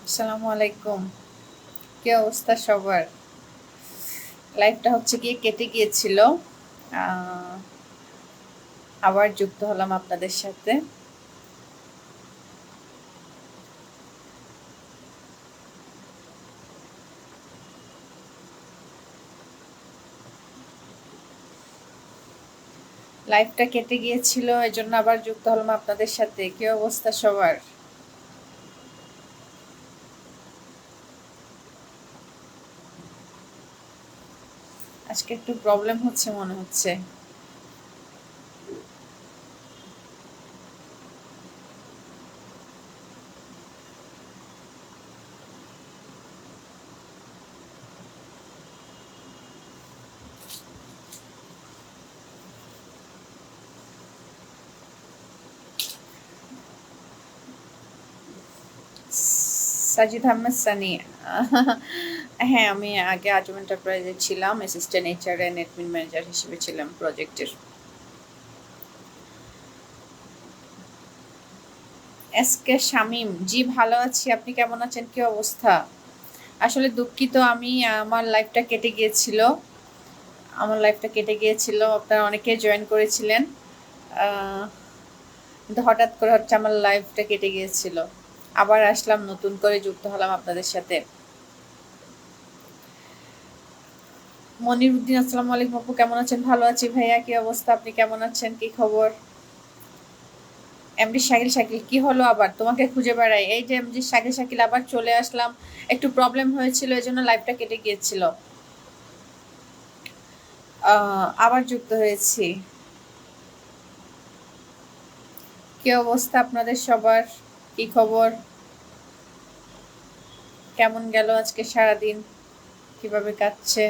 আসসালামু আলাইকুম। কি অবস্থা সবার? লাইভটা হচ্ছে গিয়ে কেটে গিয়েছিল। আহ, আবার যুক্ত হলাম আপনাদের সাথে। লাইভটা কেটে গিয়েছিল, এজন্য আবার যুক্ত হলাম আপনাদের সাথে। কি অবস্থা সবার? আজকে একটু প্রবলেম হচ্ছে মনে হচ্ছে। সাজিদ আহমেদ সানি। হ্যাঁ, আমি আগে আজম এন্টারপ্রাইজে ছিলাম, assistant HR and admin manager হিসেবে ছিলাম প্রজেক্টের। এস কে শামীম, জি ভালো আছি। আপনি কেমন আছেন? কি অবস্থা? আসলে দুঃখিত, আমি আমার লাইফটা কেটে গিয়েছিল। আপনারা অনেকে জয়েন করেছিলেন। আহ, কিন্তু হঠাৎ করে হচ্ছে আমার লাইফটা কেটে গিয়েছিল। আবার আসলাম, নতুন করে যুক্ত হলাম আপনাদের সাথে। মনিরুদ্দিন, আসসালামু আলাইকুম আপু, কেমন আছেন? ভালো আছি ভাইয়া। কি অবস্থা? আপনি কেমন আছেন? কি খবর? এমডি শাকিল, শাকিল কি হলো আবার? তোমাকে খুঁজে বেড়াই। এই যে এমডি শাকিল, শাকিল আবার চলে আসলাম। একটু প্রবলেম হয়েছিল, এজন্য লাইফটা কেটে গিয়েছিল। আবার যুক্ত হয়েছি। কি অবস্থা আপনাদের সবার? কি খবর? কেমন গেল আজকে সারাদিন? কিভাবে কাটছে?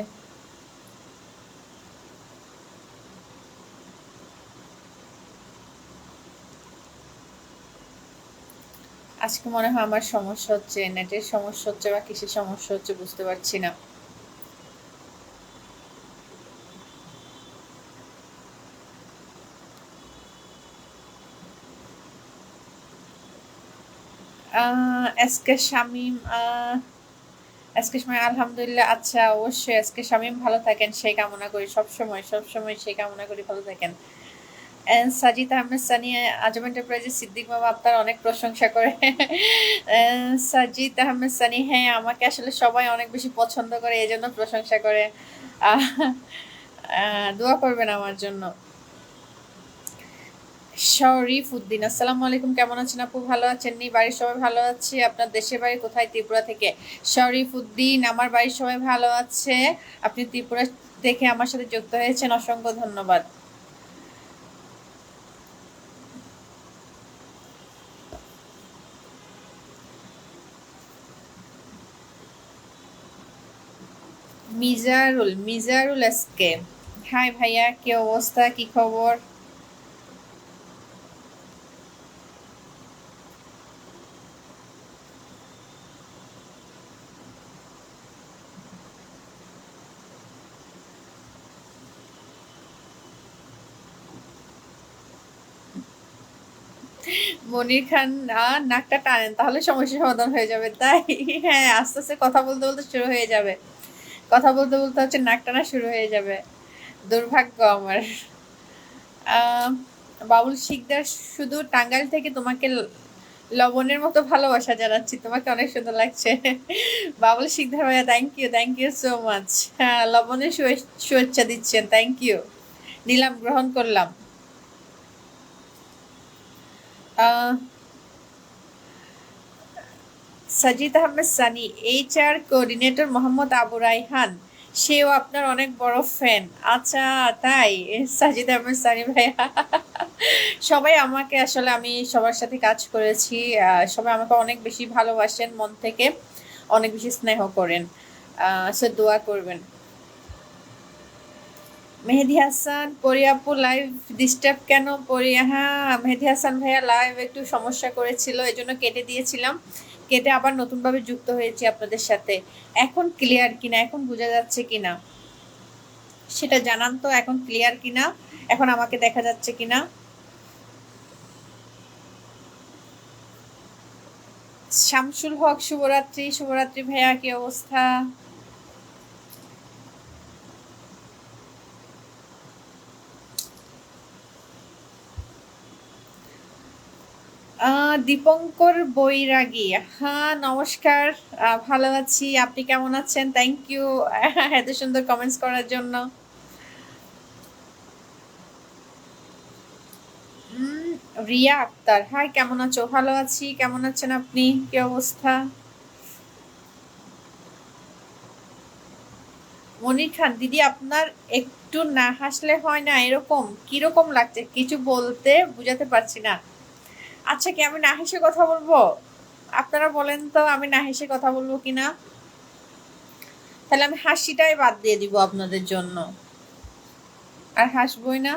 আজকে মনে হয় আমার সমস্যা হচ্ছে, নেটের সমস্যা হচ্ছে বা কিসের সমস্যা হচ্ছে বুঝতে পারছি না। এসকে শামীম, এসকে শামীম আলহামদুলিল্লাহ। আচ্ছা, অবশ্যই এসকে শামীম ভালো থাকেন সেই কামনা করি, সবসময় সবসময় সেই কামনা করি ভালো থাকেন। সাজিদ আহমেদ সানি, আজম এন্টারপ্রাইজের সিদ্দিক মামা আপনার অনেক প্রশংসা করে। সাজিদ আহমেদ সানি, হ্যাঁ আমাকে আসলে সবাই অনেক বেশি পছন্দ করে, এই জন্য প্রশংসা করে। আহ, দোয়া করবেন আমার জন্য। শরীফ উদ্দিন, আসসালামু আলাইকুম, কেমন আছেন আপু? ভালো আছেন নি? বাড়ির সবাই ভালো আছে? আপনার দেশের বাড়ি কোথায়? ত্রিপুরা থেকে। শরীফ উদ্দিন, আমার বাড়ির সবাই ভালো আছে। আপনি ত্রিপুরা থেকে আমার সাথে যুক্ত হয়েছেন, অসংখ্য ধন্যবাদ। মিজারুল, মিজারুল এসকে, হাই ভাইয়া, কি অবস্থা? কি খবর? মনির খান, নাকটা টানেন তাহলে সমস্যা সমাধান হয়ে যাবে, তাই? হ্যাঁ, আস্তে আস্তে কথা বলতে বলতে শুরু হয়ে যাবে। কথা বলতে বলতে হচ্ছে নাক টানা শুরু হয়ে যাবে। দুর্ভাগ্য আমার। আহ, বাবুল শিকদার, শুধু টাঙ্গাইল থেকে তোমাকে লবণের মতো ভালোবাসা জানাচ্ছি, তোমাকে অনেক সুন্দর লাগছে। বাবুল শিকদার ভাইয়া, থ্যাংক ইউ সো মাচ। হ্যাঁ, লবণের শুভেচ্ছা দিচ্ছেন, থ্যাংক ইউ। নিলাম, গ্রহণ করলাম। আহ, সাজিদ আহমেদ সানি, এইচআর কোঅর্ডিনেটর মোহাম্মদ আবু রাইহান, সেও আপনার অনেক বড় ফ্যান। আচ্ছা, তাই? সাজিদ আহমেদ সানি ভাইয়া। সবাই আমাকে আসলে, আমি সবার সাথে কাজ করেছি, সবাই আমাকে অনেক বেশি ভালোবাসেন মন থেকে, অনেক বেশি স্নেহ করেন। সে দোয়া করবেন। মেহেদি হাসান, পরিয়াপু লাইভ ডিস্টার্ব কেন? পরিয়া, হ্যাঁ মেহেদি হাসান ভাইয়া লাইভ একটু সমস্যা করেছিল, এই জন্য কেটে দিয়েছিলাম। কেটে আবার নতুনভাবে যুক্ত হয়েছি আপনাদের সাথে। এখন ক্লিয়ার কিনা, এখন বোঝা যাচ্ছে কিনা সেটা জানান তো, এখন ক্লিয়ার কিনা, এখন আমাকে দেখা যাচ্ছে কিনা। শামসুল হক শুভরাত্রি। শুভরাত্রি ভাইয়া, কি অবস্থা? দীপঙ্কর বৈরাগী, হ্যাঁ নমস্কার। ভালো আছি, আপনি কেমন আছেন? থ্যাংক ইউ এত সুন্দর কমেন্টস করার জন্য। রিয়া আক্তার, হাই কেমন আছো? ভালো আছি, কেমন আছেন আপনি? কি অবস্থা? মনির খান দিদি, আপনার একটু না হাসলে হয় না? এরকম কিরকম লাগছে, কিছু বলতে বুঝাতে পারছি না। আচ্ছা, কি আমি না হেসে কথা বলবো? আপনারা বলেন তো, আমি না হেসে কথা বলবো কিনা? তাহলে আমি হাসিটাই বাদ দিয়ে দিব আপনাদের জন্য, আর হাসবই না।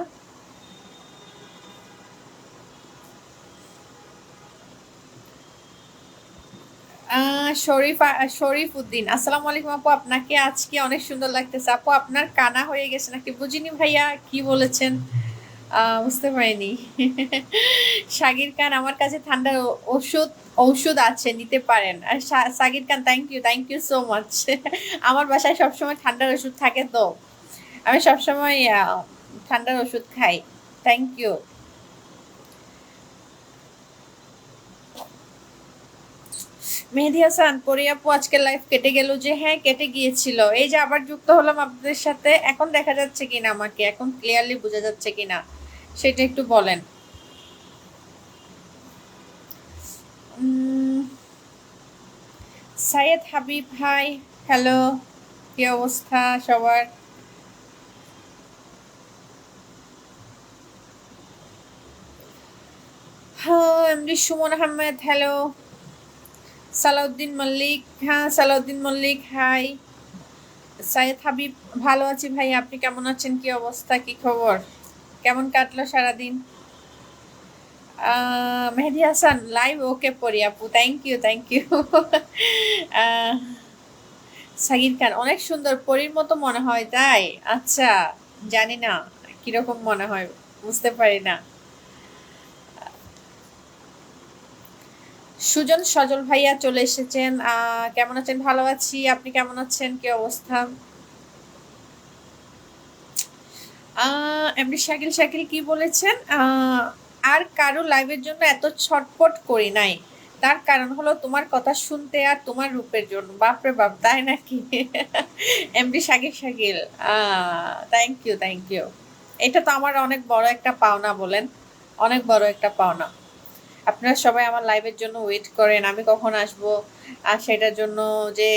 শরীফ উদ্দিন, আসসালামু আলাইকুম আপু, আপনাকে আজকে অনেক সুন্দর লাগতেছে। আপু আপনার কানা হয়ে গেছে নাকি? বুঝিনি ভাইয়া, কি বলেছেন? বুঝতে পারিনি। সাগির খান, আমার কাছে ঠান্ডার ওষুধ ঔষধ আছে, নিতে পারেন। আর সাগির খান, থ্যাংক ইউ সো মাচ। আমার বাসায় সবসময় ঠান্ডার ওষুধ থাকে, তো আমি সবসময় ঠান্ডার ওষুধ খাই। Thank you. মেহেদী হাসান, পরি আপু আজকের লাইফ কেটে গেল যে? হ্যাঁ কেটে গিয়েছিল, এই যে আবার যুক্ত হলাম আপনাদের সাথে। এখন দেখা যাচ্ছে কিনা আমাকে, এখন ক্লিয়ারলি বোঝা যাচ্ছে কিনা সেটা একটু বলেন। সাইয়েদ হাবিব, হাই, হ্যালো, কি অবস্থা সবার? হ্যাঁ এমডি সুমন আহমেদ, হ্যালো। সালাউদ্দিন মল্লিক, হ্যাঁ সালাউদ্দিন মল্লিক, হাই। সাইয়েদ হাবিব, ভালো আছি ভাই, আপনি কেমন আছেন? কি অবস্থা, কি খবর? কেমন কাটলো সারাদিন? মেহেদী হাসান, লাইভ ওকে পড়ি আপু, থ্যাংক ইউ। সাকিব খান, অনেক সুন্দর, পরীর মতো মনে হয়, তাই? আচ্ছা, জানি না কিরকম মনে হয়, বুঝতে পারি না। সুজন সজল ভাইয়া চলে এসেছেন, কেমন আছেন? ভালো আছি, আপনি কেমন আছেন? কি অবস্থা? এমনি শাকিল শাকিল কি বলেছেন? আর কারো লাইভের জন্য এত ছটপট করি নাই, তার কারণ হলো তোমার কথা শুনতে আর তোমার রূপের জন্য। বাপরে বাপ, তাই নাকি? MD Shakil Shakil, thank you. এটা তো আমার অনেক বড় একটা পাওনা, বলেন, অনেক বড় একটা পাওনা। আপনারা সবাই আমার লাইভের জন্য ওয়েট করেন, আমি কখন আসব, আর সেটার জন্য যে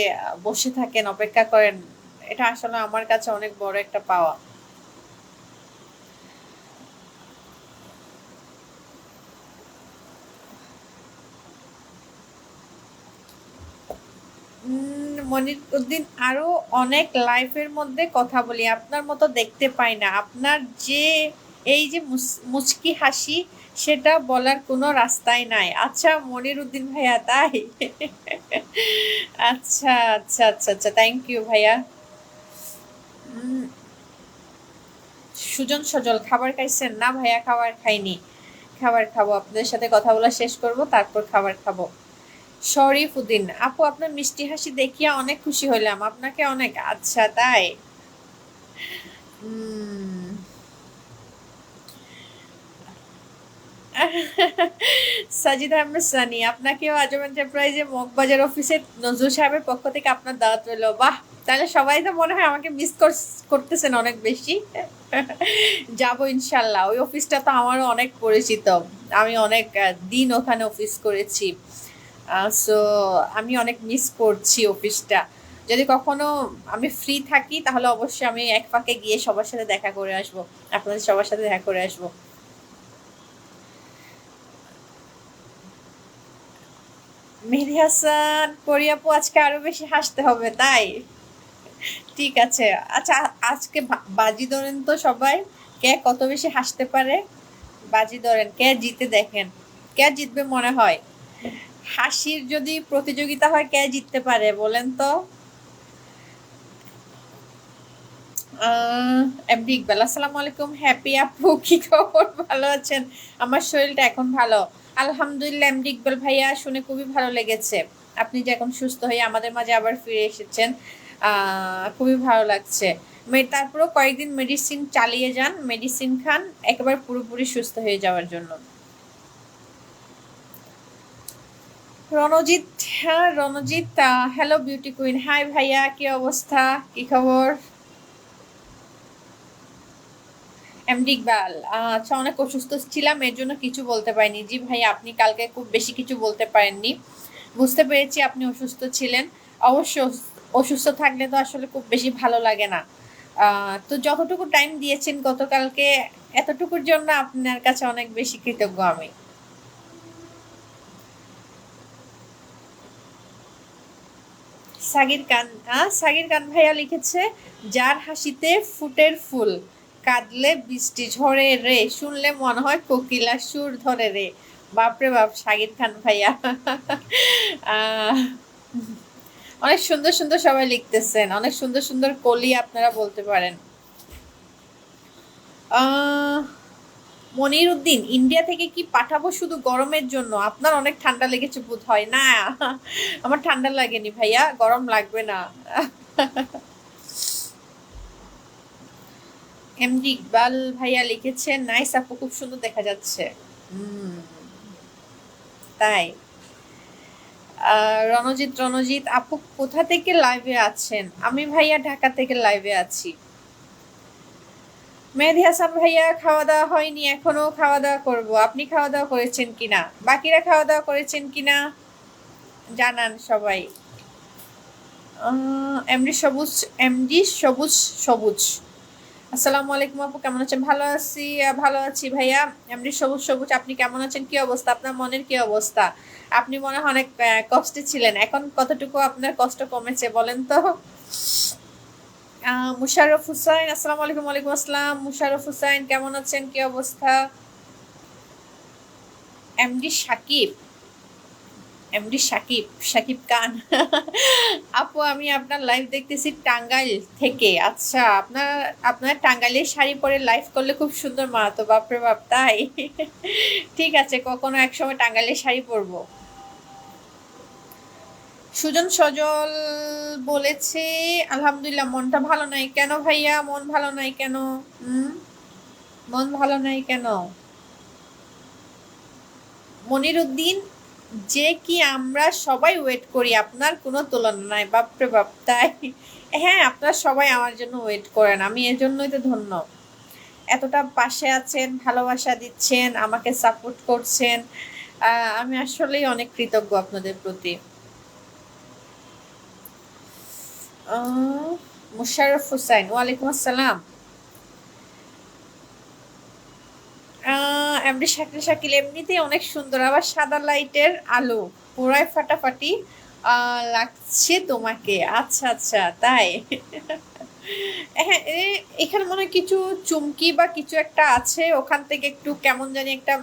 বসে থাকেন, অপেক্ষা করেন, এটা আসলে আমার কাছে অনেক বড় একটা পাওয়া। মনির উদ্দিন, আরো অনেক লাইফের মধ্যে কথা বলি, আপনার মতো দেখতে পাই না। আপনার যে এই যে মুচকি হাসি, সেটা বলার কোনো রাস্তাই নাই। আচ্ছা মনির উদ্দিন ভাইয়া, তাই? আচ্ছা আচ্ছা আচ্ছা আচ্ছা, থ্যাংক ইউ ভাইয়া। সুজন সজল, খাবার খাইছেন? না ভাইয়া, খাবার খাইনি, খাবার খাবো, আপনাদের সাথে কথা বলা শেষ করব, তারপর খাবার খাবো। শরীফ উদ্দিন, আপু আপনার মিষ্টি হাসি দেখিয়া অনেক খুশি হইলাম, আপনাকে অনেক। আচ্ছা, তাই? উম, সাজিদ আহমেদ সানি, আপনাকেও আজম এন্টারপ্রাইজে মগবাজার অফিসে নজরুল সাহেবের পক্ষ থেকে আপনার দাওয়াত রইল। বাহ, তাহলে সবাই তো মনে হয় আমাকে মিস করতেছেন অনেক বেশি। যাব ইনশাল্লাহ, ওই অফিসটা তো আমারও অনেক পরিচিত, আমি অনেক দিন ওখানে অফিস করেছি। সো আমি অনেক মিস করছি অফিসটা। যদি কখনো আমি ফ্রি থাকি, তাহলে অবশ্যই আমি এক ফাঁকে গিয়ে সবার সাথে দেখা করে আসবো, আপনাদের সবার সাথে দেখা করে আসবো। মেহেদী হাসান, পরিয়াপু আজকে আরো বেশি হাসতে হবে, তাই? ঠিক আছে। আচ্ছা, আজকে বাজি ধরেন তো সবাই, কে কত বেশি হাসতে পারে। বাজি ধরেন, কে জিতে দেখেন, কে জিতবে মনে হয়? হাসির যদি প্রতিযোগিতা হয়, কে জিততে পারে বলেন তো? এমডি ইকবাল, আসসালামু আলাইকুম। হ্যাপি আপু, কি খবর? ভালো আছেন? আমার শরীরটা এখন ভালো, আলহামদুলিল্লাহ। এমডি ইকবাল ভাইয়া, শুনে খুবই ভালো লেগেছে আপনি যে এখন সুস্থ হয়ে আমাদের মাঝে আবার ফিরে এসেছেন। খুবই ভালো লাগছে। তারপরেও কয়েকদিন মেডিসিন চালিয়ে যান, মেডিসিন খান একেবারে পুরোপুরি সুস্থ হয়ে যাওয়ার জন্য। রণজিৎ, হ্যাঁ Ranjit, hello beauty queen. Hi ভাইয়া, কি অবস্থা, কি খবর? এমডি ইকবাল, আচ্ছা, অনেক অসুস্থ ছিলাম এর জন্য কিছু বলতে পারিনি। জি ভাই, আপনি কালকে খুব বেশি কিছু বলতে পারেননি, বুঝতে পেরেছি আপনি অসুস্থ ছিলেন। অবশ্য অসুস্থ থাকলে তো আসলে খুব বেশি ভালো লাগে না। তো যতটুকু টাইম দিয়েছেন গতকালকে, এতটুকুর জন্য আপনার কাছে অনেক বেশি কৃতজ্ঞ আমি। সাগির খান, সাগির খান ভাইয়া লিখেছে, যার হাসিতে ফুটের ফুল, কাঁদলে বৃষ্টি ঝরে রে, শুনলে মনে হয় কোকিলা সুর ধরে রে। বাপরে বাপ, সাগির খান ভাইয়া। আহ, অনেক সুন্দর সুন্দর সবাই লিখতেছেন, অনেক সুন্দর সুন্দর কলি আপনারা বলতে পারেন। আহ মনির উদ্দিন, ইন্ডিয়া থেকে কি পাঠাবো শুধু গরমের জন্য? আপনার অনেক ঠান্ডা লেগেছে বোধ হয় না? আমার ঠান্ডা লাগেনি ভাইয়া, গরম লাগবে না। এমডি ইকবাল ভাইয়া লিখেছেন, নাইস আপু, খুব সুন্দর দেখা যাচ্ছে। হুম, তাই। রণজিৎ, রণজিৎ আপু কোথা থেকে লাইভে আছেন? আমি ভাইয়া ঢাকা থেকে লাইভে আছি। মেহেদি হাসান ভাইয়া, খাওয়া দাওয়া হয়নি এখনো, খাওয়া দাওয়া করব। আপনি খাওয়া দাওয়া করেছেন কিনা, বাকিরা খাওয়া দাওয়া করেছেন কিনা জানান সবাই। এমডি সবুজ, এমডি সবুজ, সবুজ, আসসালামু আলাইকুম আপু, কেমন আছেন? ভালো আছি, ভালো আছি ভাইয়া। এমডি সবুজ, সবুজ আপনি কেমন আছেন? কি অবস্থা আপনার মনের, কি অবস্থা? আপনি মনে হয় অনেক কষ্টে ছিলেন, এখন কতটুকু আপনার কষ্ট কমেছে বলেন তো? মুশাররফ হুসাইন, আসসালামু আলাইকুম। ওয়ালাইকুম আসসালাম। মুশাররফ হুসাইন, কেমন আছেন, কি অবস্থা? MD Shakib, MD Shakib, Shakib Khan. আপু আমি আপনার লাইভ দেখতেছি টাঙ্গাইল থেকে। আচ্ছা, আপনার আপনার টাঙ্গাইলের শাড়ি পরে লাইভ করলে খুব সুন্দর মানাতো, বাপরে বাপ, তাই? ঠিক আছে, কখনো এক সময় টাঙ্গাইলের শাড়ি পরবো। সুজন সজল বলেছে, আলহামদুলিল্লাহ, মনটা ভালো নাই কেন ভাইয়া? মন ভালো নাই কেন? হুম, মন ভালো নাই কেন? মনির উদ্দিন, যে কি আমরা সবাই ওয়েট করি, আপনার কোনো তুলনা নাই, বাপরে বাপ, তাই? হ্যাঁ, আপনারা সবাই আমার জন্য ওয়েট করেন, আমি এজন্যই তো ধন্য। এতটা পাশে আছেন, ভালোবাসা দিচ্ছেন, আমাকে সাপোর্ট করছেন, আমি আসলেই অনেক কৃতজ্ঞ আপনাদের প্রতি। মুশাররফ হুসাইন, ওয়ালাইকুম আসসালাম। এমনি শাকিল, শাকিল এমনিতেই অনেক সুন্দর, আবার সাদা লাইটের আলো পুরাই ফাটাফাটি লাগছে তোমাকে। আচ্ছা আচ্ছা, তাই? হ্যাঁ, এখানে মনে হয় কিছু চুমকি বা কিছু একটা আছে, ওখান থেকে একটু কেমন জানি একটা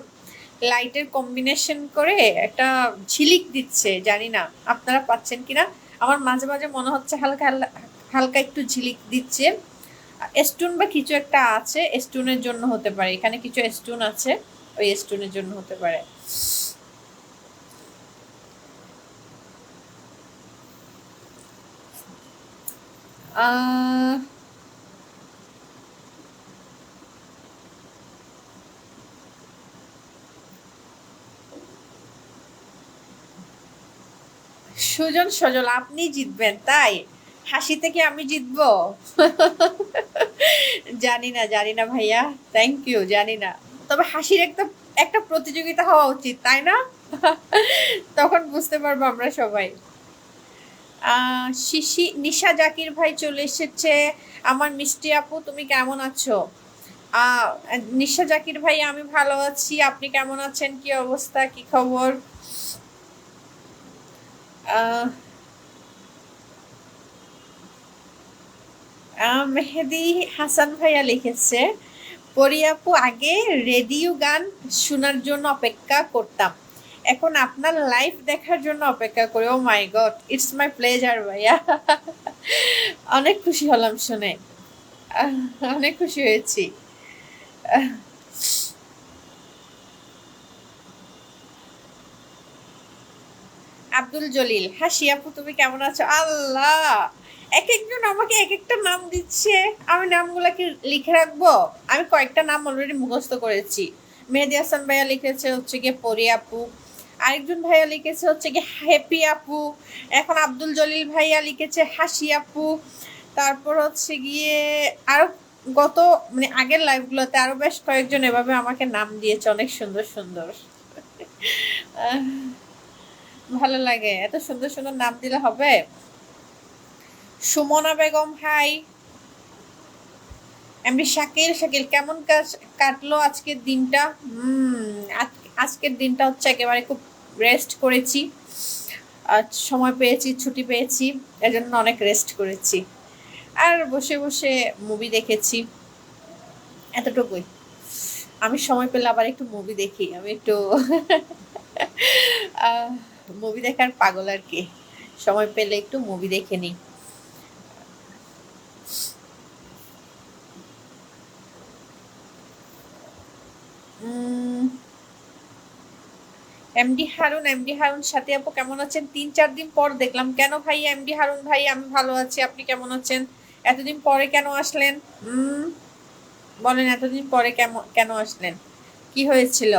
লাইটের কম্বিনেশন করে একটা ঝিলিক দিচ্ছে, জানি না আপনারা পাচ্ছেন কিনা। আমার মাঝে মাঝে মনে হচ্ছে হালকা হালকা একটু ঝিলিক দিচ্ছে। স্টোন বা কিছু একটা আছে, স্টোনের জন্য হতে পারে, এখানে কিছু স্টোন আছে, ওই স্টোনের জন্য হতে পারে। আহ সুজন সজল, আপনি জিতবেন তাই? হাসিতে কি আমি জিতবো? জানি না, জানি না ভাইয়া, থ্যাংক ইউ, জানি না। তবে হাসির একটা একটা প্রতিযোগিতা হওয়া উচিত, তাই না? তখন বুঝতে পারবো আমরা সবাই। শিশি নিশা জাকির ভাই চলে এসেছে। আমার মিষ্টি আপু, তুমি কেমন আছো? আহ নিশা জাকির ভাই, আমি ভালো আছি, আপনি কেমন আছেন, কি অবস্থা, কি খবর? আহ মেহেদি হাসান ভাইয়া লিখেছে, পরি আপু, আগে রেডিও গান শোনার জন্য অপেক্ষা করতাম, এখন আপনার লাইভ দেখার জন্য অপেক্ষা করি। ও মাই গড, ইটস মাই প্লেজার ভাইয়া। অনেক খুশি হলাম শুনে। আহ, অনেক খুশি হয়েছি। আহ, আব্দুল জলিল, হাসি আপু তুমি কেমন আছো? আল্লাহ, এক একজন আমাকে এক একটা নাম দিচ্ছে, আমি নামগুলা কি লিখে রাখবো? আমি কয়েকটা নাম অলরেডি মুখস্থ করেছি। মেহেদি হাসান ভাইয়া লিখেছে হচ্ছে গিয়ে পরি আপু, আরেকজন ভাইয়া লিখেছে হচ্ছে গিয়ে হ্যাপি আপু, এখন আব্দুল জলিল ভাইয়া লিখেছে হাসি আপু। তারপর হচ্ছে গিয়ে আরো গত মানে আগের লাইভগুলোতে আরো বেশ কয়েকজন এভাবে আমাকে নাম দিয়েছে, অনেক সুন্দর সুন্দর। আহ, ভালো লাগে, এত সুন্দর সুন্দর নাম দিলে হবে? সুমনা বেগম হাই। এমনি শাকিল, শাকিল কেমন কাটলো আজকের দিনটা? আজকের দিনটা হচ্ছে একেবারে খুব রেস্ট করেছি, আর সময় পেয়েছি, ছুটি পেয়েছি, এজন্য অনেক রেস্ট করেছি। আর বসে বসে মুভি দেখেছি, এতটুকুই। আমি সময় পেলে আবার একটু মুভি দেখি, আমি একটু মুভি দেখার পাগল আর কি, সময় পেলে একটু মুভি দেখে নিই। এমডি হারুন, এমডি হারুন সাথী আপু কেমন আছেন? 3-4 দিন পর দেখলাম, কেন ভাই? এমডি হারুন ভাই আমি ভালো আছি, আপনি কেমন আছেন? এতদিন পরে কেন আসলেন? বলেন, এতদিন পরে কেমন কেন আসলেন? কি হয়েছিল?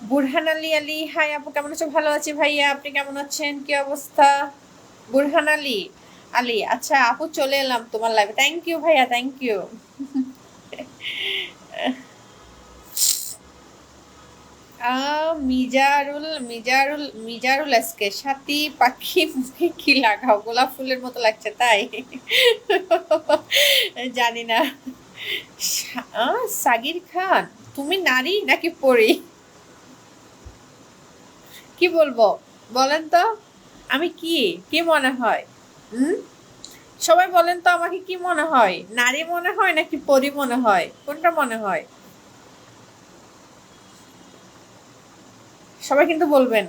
বুরহান আলী, আলী হাই আপু কেমন আছো? ভালো আছি ভাইয়া, আপনি কেমন আছেন? কি অবস্থা? বুরহান আলী, আলী, আচ্ছা আপু চলে এলাম তোমার লাইভে, থ্যাংক ইউ ভাইয়া, থ্যাংক ইউ। মিজারুল, মিজারুল, মিজারুল আজকে সাথী পাখি মুখে কি লাগাও? গোলাপ ফুলের মতো লাগছে তাই? জানি না। সাগির খান, তুমি নারী নাকি পরী? কি বলবো বলেন তো? আমি কি, কি মনে হয়? হুম, সবাই বলেন তো আমাকে কি মনে হয়? নারী মনে হয় নাকি পরী মনে হয়? কোনটা মনে হয়? সবাই কিন্তু বলবেন।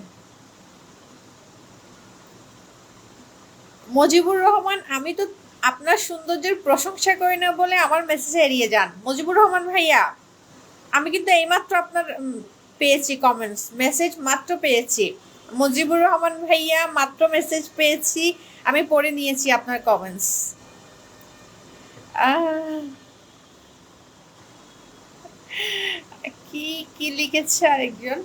মজিবুর রহমান, আমি তো আপনার সৌন্দর্যের প্রশংসা করি না বলে আমার মেসেজ এড়িয়ে যান। মজিবুর রহমান ভাইয়া, আমি কিন্তু এইমাত্র আপনার পেয়েছি কমেন্টস, মেসেজ মাত্র পেয়েছি। মজিবুর রহমান ভাইয়া, মাত্র মেসেজ পেয়েছি, আমি পড়ে নিয়েছি আপনার কমেন্টস। কি কি লিখেছে আরেকজন?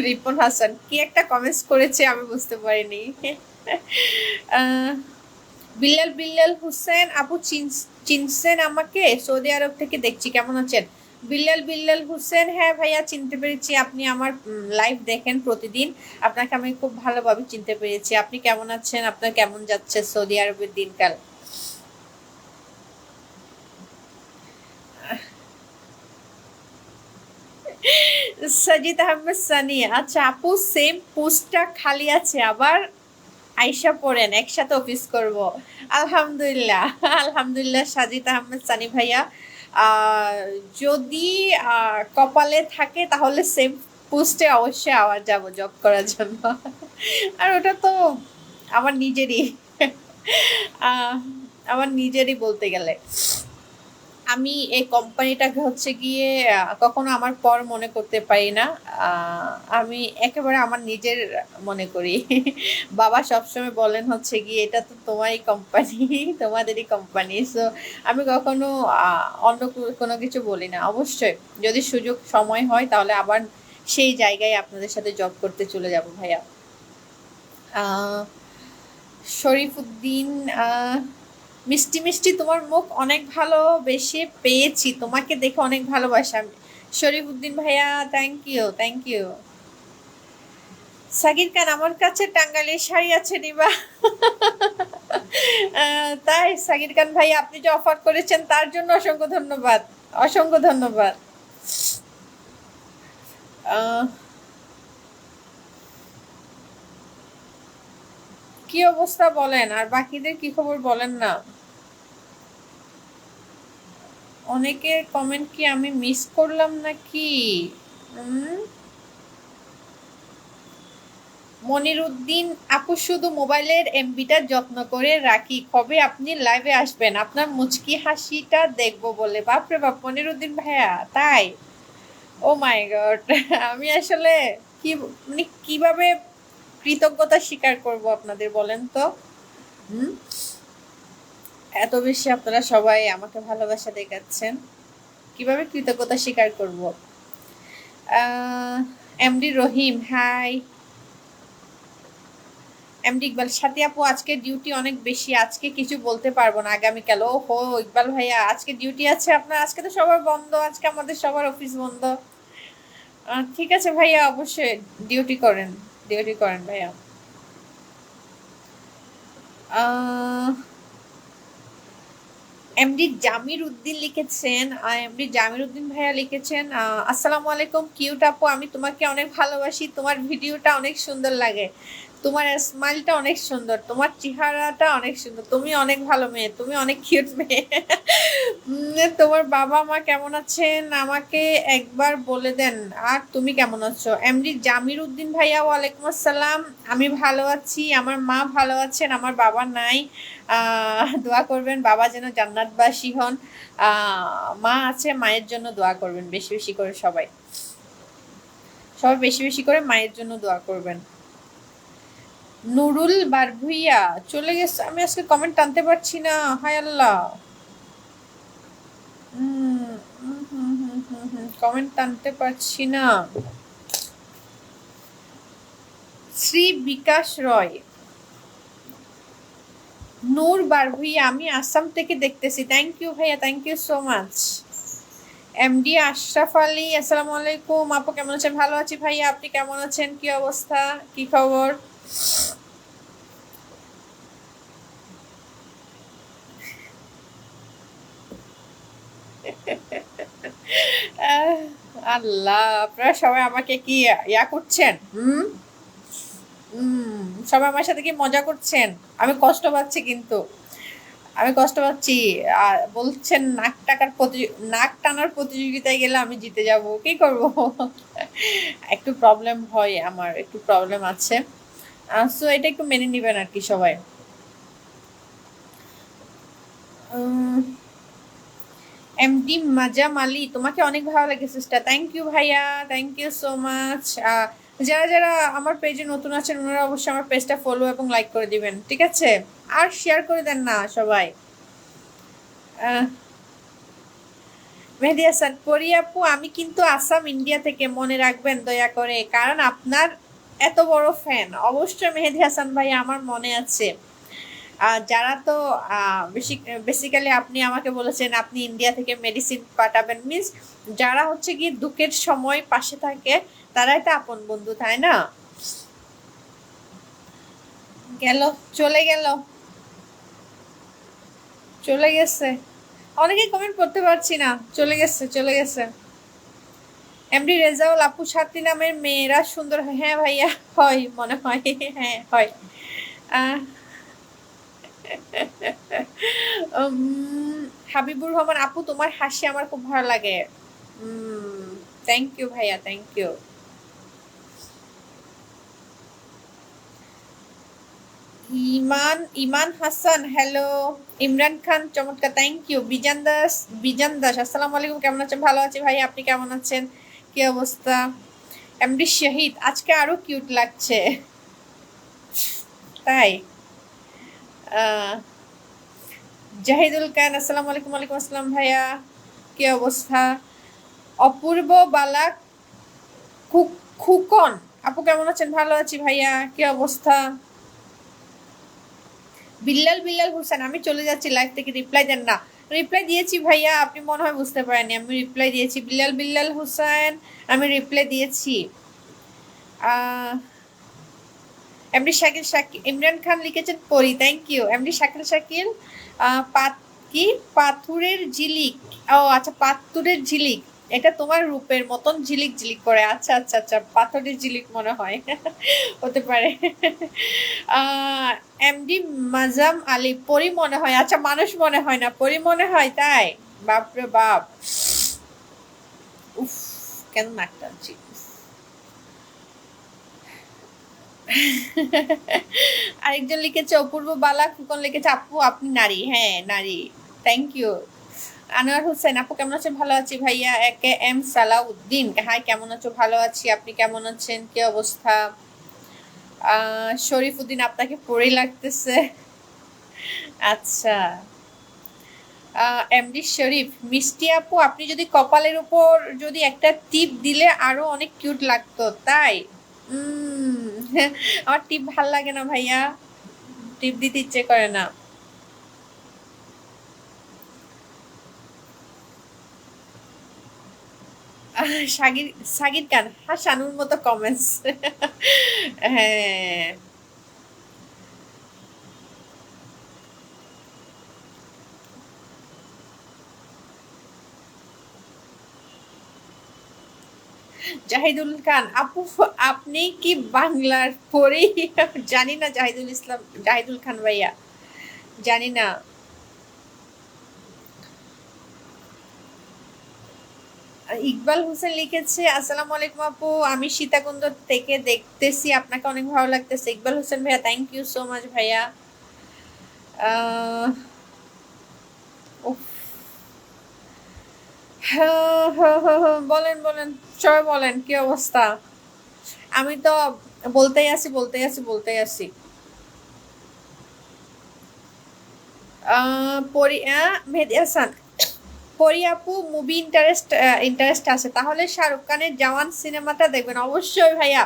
রিপন হাসান কি একটা কমেন্টস করেছে আমি বুঝতে পারিনি। আহ, বিল্লাল, বিল্লাল হোসেন আপু চিনছেন আমাকে? সৌদি আরব থেকে দেখছি, কেমন আছেন? বিল্লাল, বিল্লাল হোসেন, হ্যাঁ ভাইয়া চিনতে পেরেছি, আপনি আমার লাইভ দেখেন প্রতিদিন, আপনাকে আমি খুব ভালোভাবে চিনতে পেরেছি। আপনি কেমন আছেন? আপনার কেমন যাচ্ছে সৌদি আরবের দিনকাল? সাজিদ আহমেদ সানি, আচ্ছা আপু সেম পোস্টটা খালি আছে, আবার আইসা পড়েন, একসাথে অফিস করব। আলহামদুলিল্লাহ, আলহামদুলিল্লাহ সাজিদ আহমেদ সানি ভাইয়া, আহ, যদি কপালে থাকে তাহলে সেম পোস্টে অবশ্যই আবার যাব জব করার জন্য। আর ওটা তো আমার নিজেরই, আহ, আমার নিজেরই বলতে গেলে। আমি এই কোম্পানিটাকে হচ্ছে গিয়ে কখনো আমার পর মনে করতে পারি না। আমি একেবারে আমার নিজের মনে করি। বাবা সবসময় বলেন হচ্ছে গিয়ে এটা তো তোমারই কোম্পানি, তোমাদেরই কোম্পানি। সো আমি কখনো অন্য কোনো কিছু বলি না। অবশ্যই যদি সুযোগ সময় হয় তাহলে আবার সেই জায়গায় আপনাদের সাথে জব করতে চলে যাব ভাইয়া। আহ, শরীফুদ্দিন, মিষ্টি মিষ্টি তোমার মুখ অনেক ভালোবেসে পেয়েছি, তোমাকে দেখে অনেক ভালোবাসা। শরীফুদ্দিন ভাইয়া, thank you, thank you. Sakir Khan, আমার কাছে টাঙ্গাইলের শাড়ি আছে নিবা? তাই সাকির খান ভাই, আপনি যে অফার করেছেন তার জন্য অসংখ্য ধন্যবাদ, অসংখ্য ধন্যবাদ। আহ, কি অবস্থা বলেন, আর বাকিদের কি খবর বলেন না? অনেকের কমেন্ট কি আমি মিস করলাম নাকি? মনিরুদ্দিন আপু, শুধু মোবাইলের এমবিটা যত্ন করে রাখি, কবে আপনি লাইভে আসবেন? আপনার মুচকি হাসিটা দেখবো বলে। বাপরে বাপ, মনিরুদ্দিন ভাইয়া, তাই? ও মাই গড! আমি আসলে কি, মানে কিভাবে কৃতজ্ঞতা স্বীকার করব আপনাদের, বলেন তো? হুম, এত বেশি আপনারা সবাই আমাকে ভালোবাসা দেখাচ্ছেন, কিভাবে কৃতজ্ঞতা স্বীকার করব? এমডি রহিম, হাই। এমডি ইকবাল, সাথী আপু আজকে ডিউটি অনেক বেশি, আজকে কিছু বলতে পারবো না, আগামীকাল। ও হো, ইকবাল ভাইয়া আজকে ডিউটি আছে আপনার? আজকে তো সবার বন্ধ, আজকে আমাদের সবার অফিস বন্ধ। ঠিক আছে ভাইয়া, অবশ্যই ডিউটি করেন, ডিউটি করেন ভাইয়া। এমডি জামির উদ্দিন লিখেছেন, এমডি জামির উদ্দিন ভাইয়া লিখেছেন, আসসালামু আলাইকুম কিউট আপু, আমি তোমাকে অনেক ভালোবাসি, তোমার ভিডিওটা অনেক সুন্দর লাগে, তোমার স্মাইলটা অনেক সুন্দর, তোমার চেহারাটা অনেক সুন্দর, তুমি অনেক ভালো মেয়ে, তুমি অনেক কিউট মেয়ে। তোমার বাবা মা কেমন আছেন আমাকে একবার বলে দেন, আর তুমি কেমন আছো? এমডি জামির উদ্দিন ভাইয়া, ওয়ালাইকুম আসসালাম, আমি ভালো আছি, আমার মা ভালো আছেন, আমার বাবা নাই, দোয়া করবেন বাবা যেন জান্নাতবাসী হন। মা আছে, মায়ের জন্য দোয়া করবেন বেশি বেশি করে, সবাই সবাই বেশি বেশি করে মায়ের জন্য দোয়া করবেন। নুরুল বারভুইয়া চলে গেছে, আমি আজকে কমেন্ট টানতে পারছি না, হায় আল্লাহ। কমেন্ট টানতে পারছি না। শ্রী বিকাশ রয়, নূর বারভুইয়া, আমি আসাম থেকে দেখতেছি, থ্যাংক ইউ ভাইয়া, thank you so much. MD Ashraf Ali, আসসালামু আলাইকুম আপু, কেমন আছেন? ভালো আছি ভাইয়া, আপনি কেমন আছেন? কি অবস্থা, কি খবর? আল্লাহ, আপনারা সবাই আমাকে কি ইয়া করছেন? সবাই আমার সাথে কি মজা করছেন? আমি কষ্ট পাচ্ছি কিন্তু, আমি কষ্ট পাচ্ছি। আর বলছেন নাক টানার প্রতিযোগিতায় গেলে আমি জিতে যাব, কি করব? একটু প্রবলেম হয়, আমার একটু প্রবলেম আছে, সো এটা একটু মেনে নিবেন আর কি সবাই। এমডি মাজাম আলী, তোমাকে অনেক ভালো লাগে সিস্টার, থ্যাংক ইউ ভাইয়া, থ্যাংক ইউ সো মাচ। যারা যারা আমার পেজে নতুন আছেন ওনারা অবশ্যই আমার পেজটা ফলো এবং লাইক করে দিবেন, ঠিক আছে? আর শেয়ার করে দেন না সবাই। মেহেদি হাসান, পরি আপু আমি কিন্তু আসাম ইন্ডিয়া থেকে, মনে রাখবেন দয়া করে, কারণ আপনার এত বড় ফ্যান। অবশ্যই মেহেদি হাসান ভাই, আমার মনে আছে। যারা তো বেসিক্যালি আপনি আমাকে বলেছেন আপনি ইন্ডিয়া থেকে মেডিসিন পাঠাবেন, মিন্স যারা হচ্ছে কি দুঃখের সময় পাশে থাকে, তারাই তো আপন বন্ধু, তাই না? গেল, চলে গেল, চলে গেছে। অনেকে কমেন্ট করতে পারছি না, চলে গেছে, চলে গেছে। এমডি রেজাউল আপু, সাথী নামের মেয়েরা সুন্দর হয়? হ্যাঁ ভাইয়া, হয় মনে হয়, হ্যাঁ হয়। আহ হাবিবুর রহমান আপু, তোমার হাসি আমার খুব ভালো লাগে। থ্যাংক ইউ ভাইয়া, thank you. Iman Iman Hasan, hello. Imran Khan, চমৎকার, থ্যাংক ইউ। বিজান দাস, আসসালামু আলাইকুম, কেমন আছেন? ভালো আছি ভাই, আপনি কেমন আছেন? কি অবস্থা? এমডি শহীদ, আজকে আরো কিউট লাগছে, তাই? আহ জাহিদুল খান, আসসালামু আলাইকুম। ওয়ালাইকুম আসসালাম ভাইয়া, কি অবস্থা? অপূর্ব বালা খুকন আপু, কেমন আছেন? ভালো আছি ভাইয়া, কি অবস্থা? বিল্লাল বিল্লাল হোসেন, আমি চলে যাচ্ছি লাইভ থেকে, রিপ্লাই দেন না। রিপ্লাই দিয়েছি ভাইয়া, আপনি মনে হয় বুঝতে পারেননি, আমি রিপ্লাই দিয়েছি। বিল্লাল বিল্লাল হোসেন, আমি রিপ্লাই দিয়েছি। আহ এমডি শাকিল ইমরান খান লিখেছেন পরি, থ্যাংক ইউ। এমডি শাকিল, পাত কি পাথুরের ঝিলিক, ও আচ্ছা, পাথুরের ঝিলিক, এটা তোমার রূপের মতন ঝিলিক ঝিলিক করে, আচ্ছা আচ্ছা আচ্ছা, পাথরের ঝিলিক মনে হয়। হতে পারে। এমডি মাজাম আলী, পরি মনে হয়, আচ্ছা মানুষ মনে হয় না, পরি মনে হয়, তাই? বাপরে বাপ, উফ, কেন নাক টানছি। আরেকজন লিখেছে অপূর্ব বালা, খোকন লিখেছে আপু আপনি নারী। হ্যাঁ নারী, থ্যাংক ইউ। আনোয়ার হোসেন আপু কেমন আছেন? ভালো আছি ভাইয়া। একে এম সালাউদ্দিন হাই কেমন আছো? ভালো আছি, আপনি কেমন আছেন? কি অবস্থা? শরীফুদ্দিন আপনাকে পড়েই লাগতেছে। আচ্ছা। এমডি শরীফ মিষ্টি আপু আপনি যদি কপালের উপর যদি একটা টিপ দিলে আরো অনেক কিউট লাগতো তাই। উম, আমার টিপ ভাল লাগে না ভাইয়া, টিপ দিতে ইচ্ছে করে না। সাগির সাগির খান হাসানুর মতো কমেন্টস। হ্যাঁ। জাহিদুল খান আপু আপনি কি বাংলার পড়ি? জানি না জাহিদুল ইসলাম, জাহিদুল খান ভাইয়া জানি না। ইকবাল হোসেন লিখেছে আসসালামু আলাইকুম আপু, আমি সীতাকুণ্ড থেকে দেখতেছি, আপনাকে অনেক ভালো লাগতেছে। ইকবাল হোসেন ভাইয়া থ্যাংক ইউ সো মাচ ভাইয়া। আহ, উফ, হ্যাঁ, হ্যাঁ, হ্যাঁ, হ্যাঁ, বলেন বলেন, সবাই বলেন কি অবস্থা? আমি তো বলতেই আছি। মেহেদি হাসান পরি আপু মুভি ইন্টারেস্ট আছে তাহলে শাহরুখ খানের জওয়ান সিনেমাটা দেখবেন অবশ্যই ভাইয়া।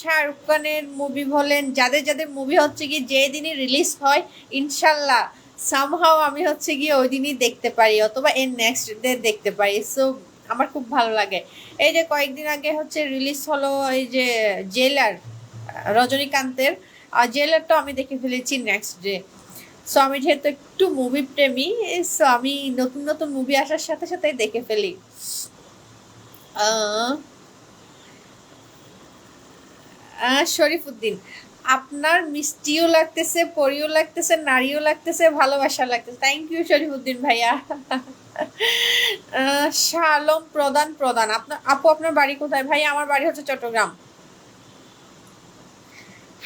শাহরুখ খানের মুভি বলেন, যাদের যাদের মুভি হচ্ছে কি যেদিনই রিলিজ হয় ইনশাল্লাহ সামহাও আমি হচ্ছে গিয়ে ওই দিনই দেখতে পারি অথবা এর নেক্সট ডে দেখতে পারি। সো আমার খুব ভালো লাগে। এই যে কয়েকদিন আগে হচ্ছে রিলিজ হলো এই যে জেলার, রজনীকান্তের জেলারটা আমি দেখে ফেলেছি নেক্সট ডে। সো আমি যেহেতু একটু মুভি প্রেমী, সো আমি নতুন নতুন মুভি আসার সাথে সাথে দেখে ফেলি। আহ, শরীফুদ্দিন আপনার মিষ্টিও লাগতেছে, পরিও লাগতেছে, নারীও লাগতেছে, ভালোবাসা লাগতেছে। থ্যাংক ইউ শরীফুদ্দিন ভাইয়া। শাহ আলম প্রধান প্রধান আপনার আপু আপনার বাড়ি কোথায়? ভাই আমার বাড়ি হচ্ছে চট্টগ্রাম।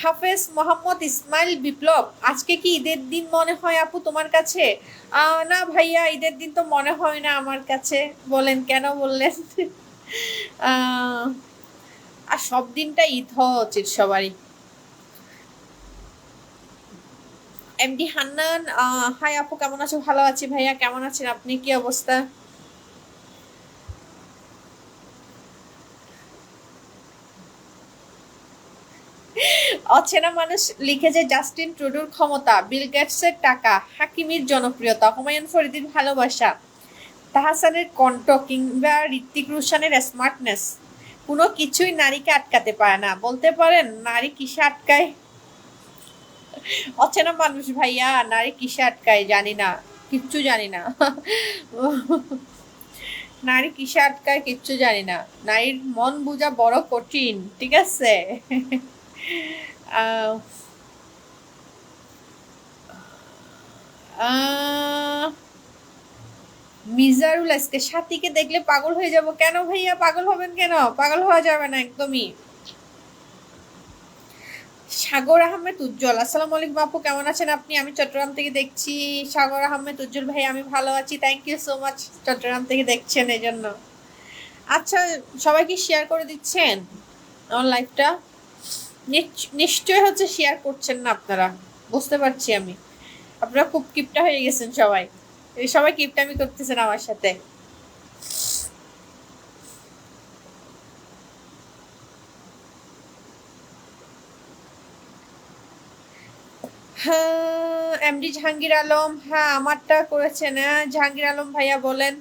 হাফেজ মোহাম্মদ ইসমাইল বিপ্লব আজকে কি ঈদের দিন মনে হয় আপু তোমার কাছে? না ভাইয়া ঈদের দিন তো মনে হয় না আমার কাছে। বলেন কেন বললেন? আহ, আর সব দিনটা ঈদ হওয়া উচিত সবারই। এমডি হান্নান হাই আপু কেমন আছো? ভালো আছি ভাইয়া, কেমন আছেন আপনি? কি অবস্থা? অচেনা মানুষ লিখেছে জাস্টিন ট্রুডোর ক্ষমতা, বিল গেটসের টাকা, হাকিমির জনপ্রিয়তা, হুমায়ুন ফরিদির ভালোবাসা, তাহসানের কণ্ঠ কিংবা ঋত্বিক রোশনের স্মার্টনেস, কোনো কিছুই নারীকে আটকাতে পারে না। বলতে পারেন নারী কিসে আটকায়? অচেনা মানুষ ভাইয়া, নারী কিসে আটকায় জানি না, কিচ্ছু জানি না। নারী কিসে আটকায় কিচ্ছু জানি না। নারীর মন বোঝা বড় কঠিন, ঠিক আছে। আহ আহ মিজারুল আজকে সাথীকে দেখলে পাগল হয়ে যাব। কেন ভাইয়া পাগল হবেন কেন? পাগল হওয়া যাবে না একদমই। সাগর আহমেদ উজ্জ্বল আসসালামু আলাইকুম আপু কেমন আছেন আপনি? আমি চট্টগ্রাম থেকে দেখছি। সাগর আহমেদ উজ্জ্বল ভাই আমি ভালো আছি, thank you so much Chattogram থেকে দেখছেন এই জন্য। আচ্ছা, সবাই কি শেয়ার করে দিচ্ছেন আমার লাইভটা? নিশ্চয় হচ্ছে শেয়ার করছেন না আপনারা, বুঝতে পারছি আমি। আপনারা খুব কিপটা হয়ে গেছেন সবাই, এই সবাই কিপটামি করতেছেন আমার সাথে। হ্যাঁ এমডি জাহাঙ্গীর আলম, হ্যাঁ আমারটা করেছেন। জাহাঙ্গীর আলম ভাইয়া বলেন।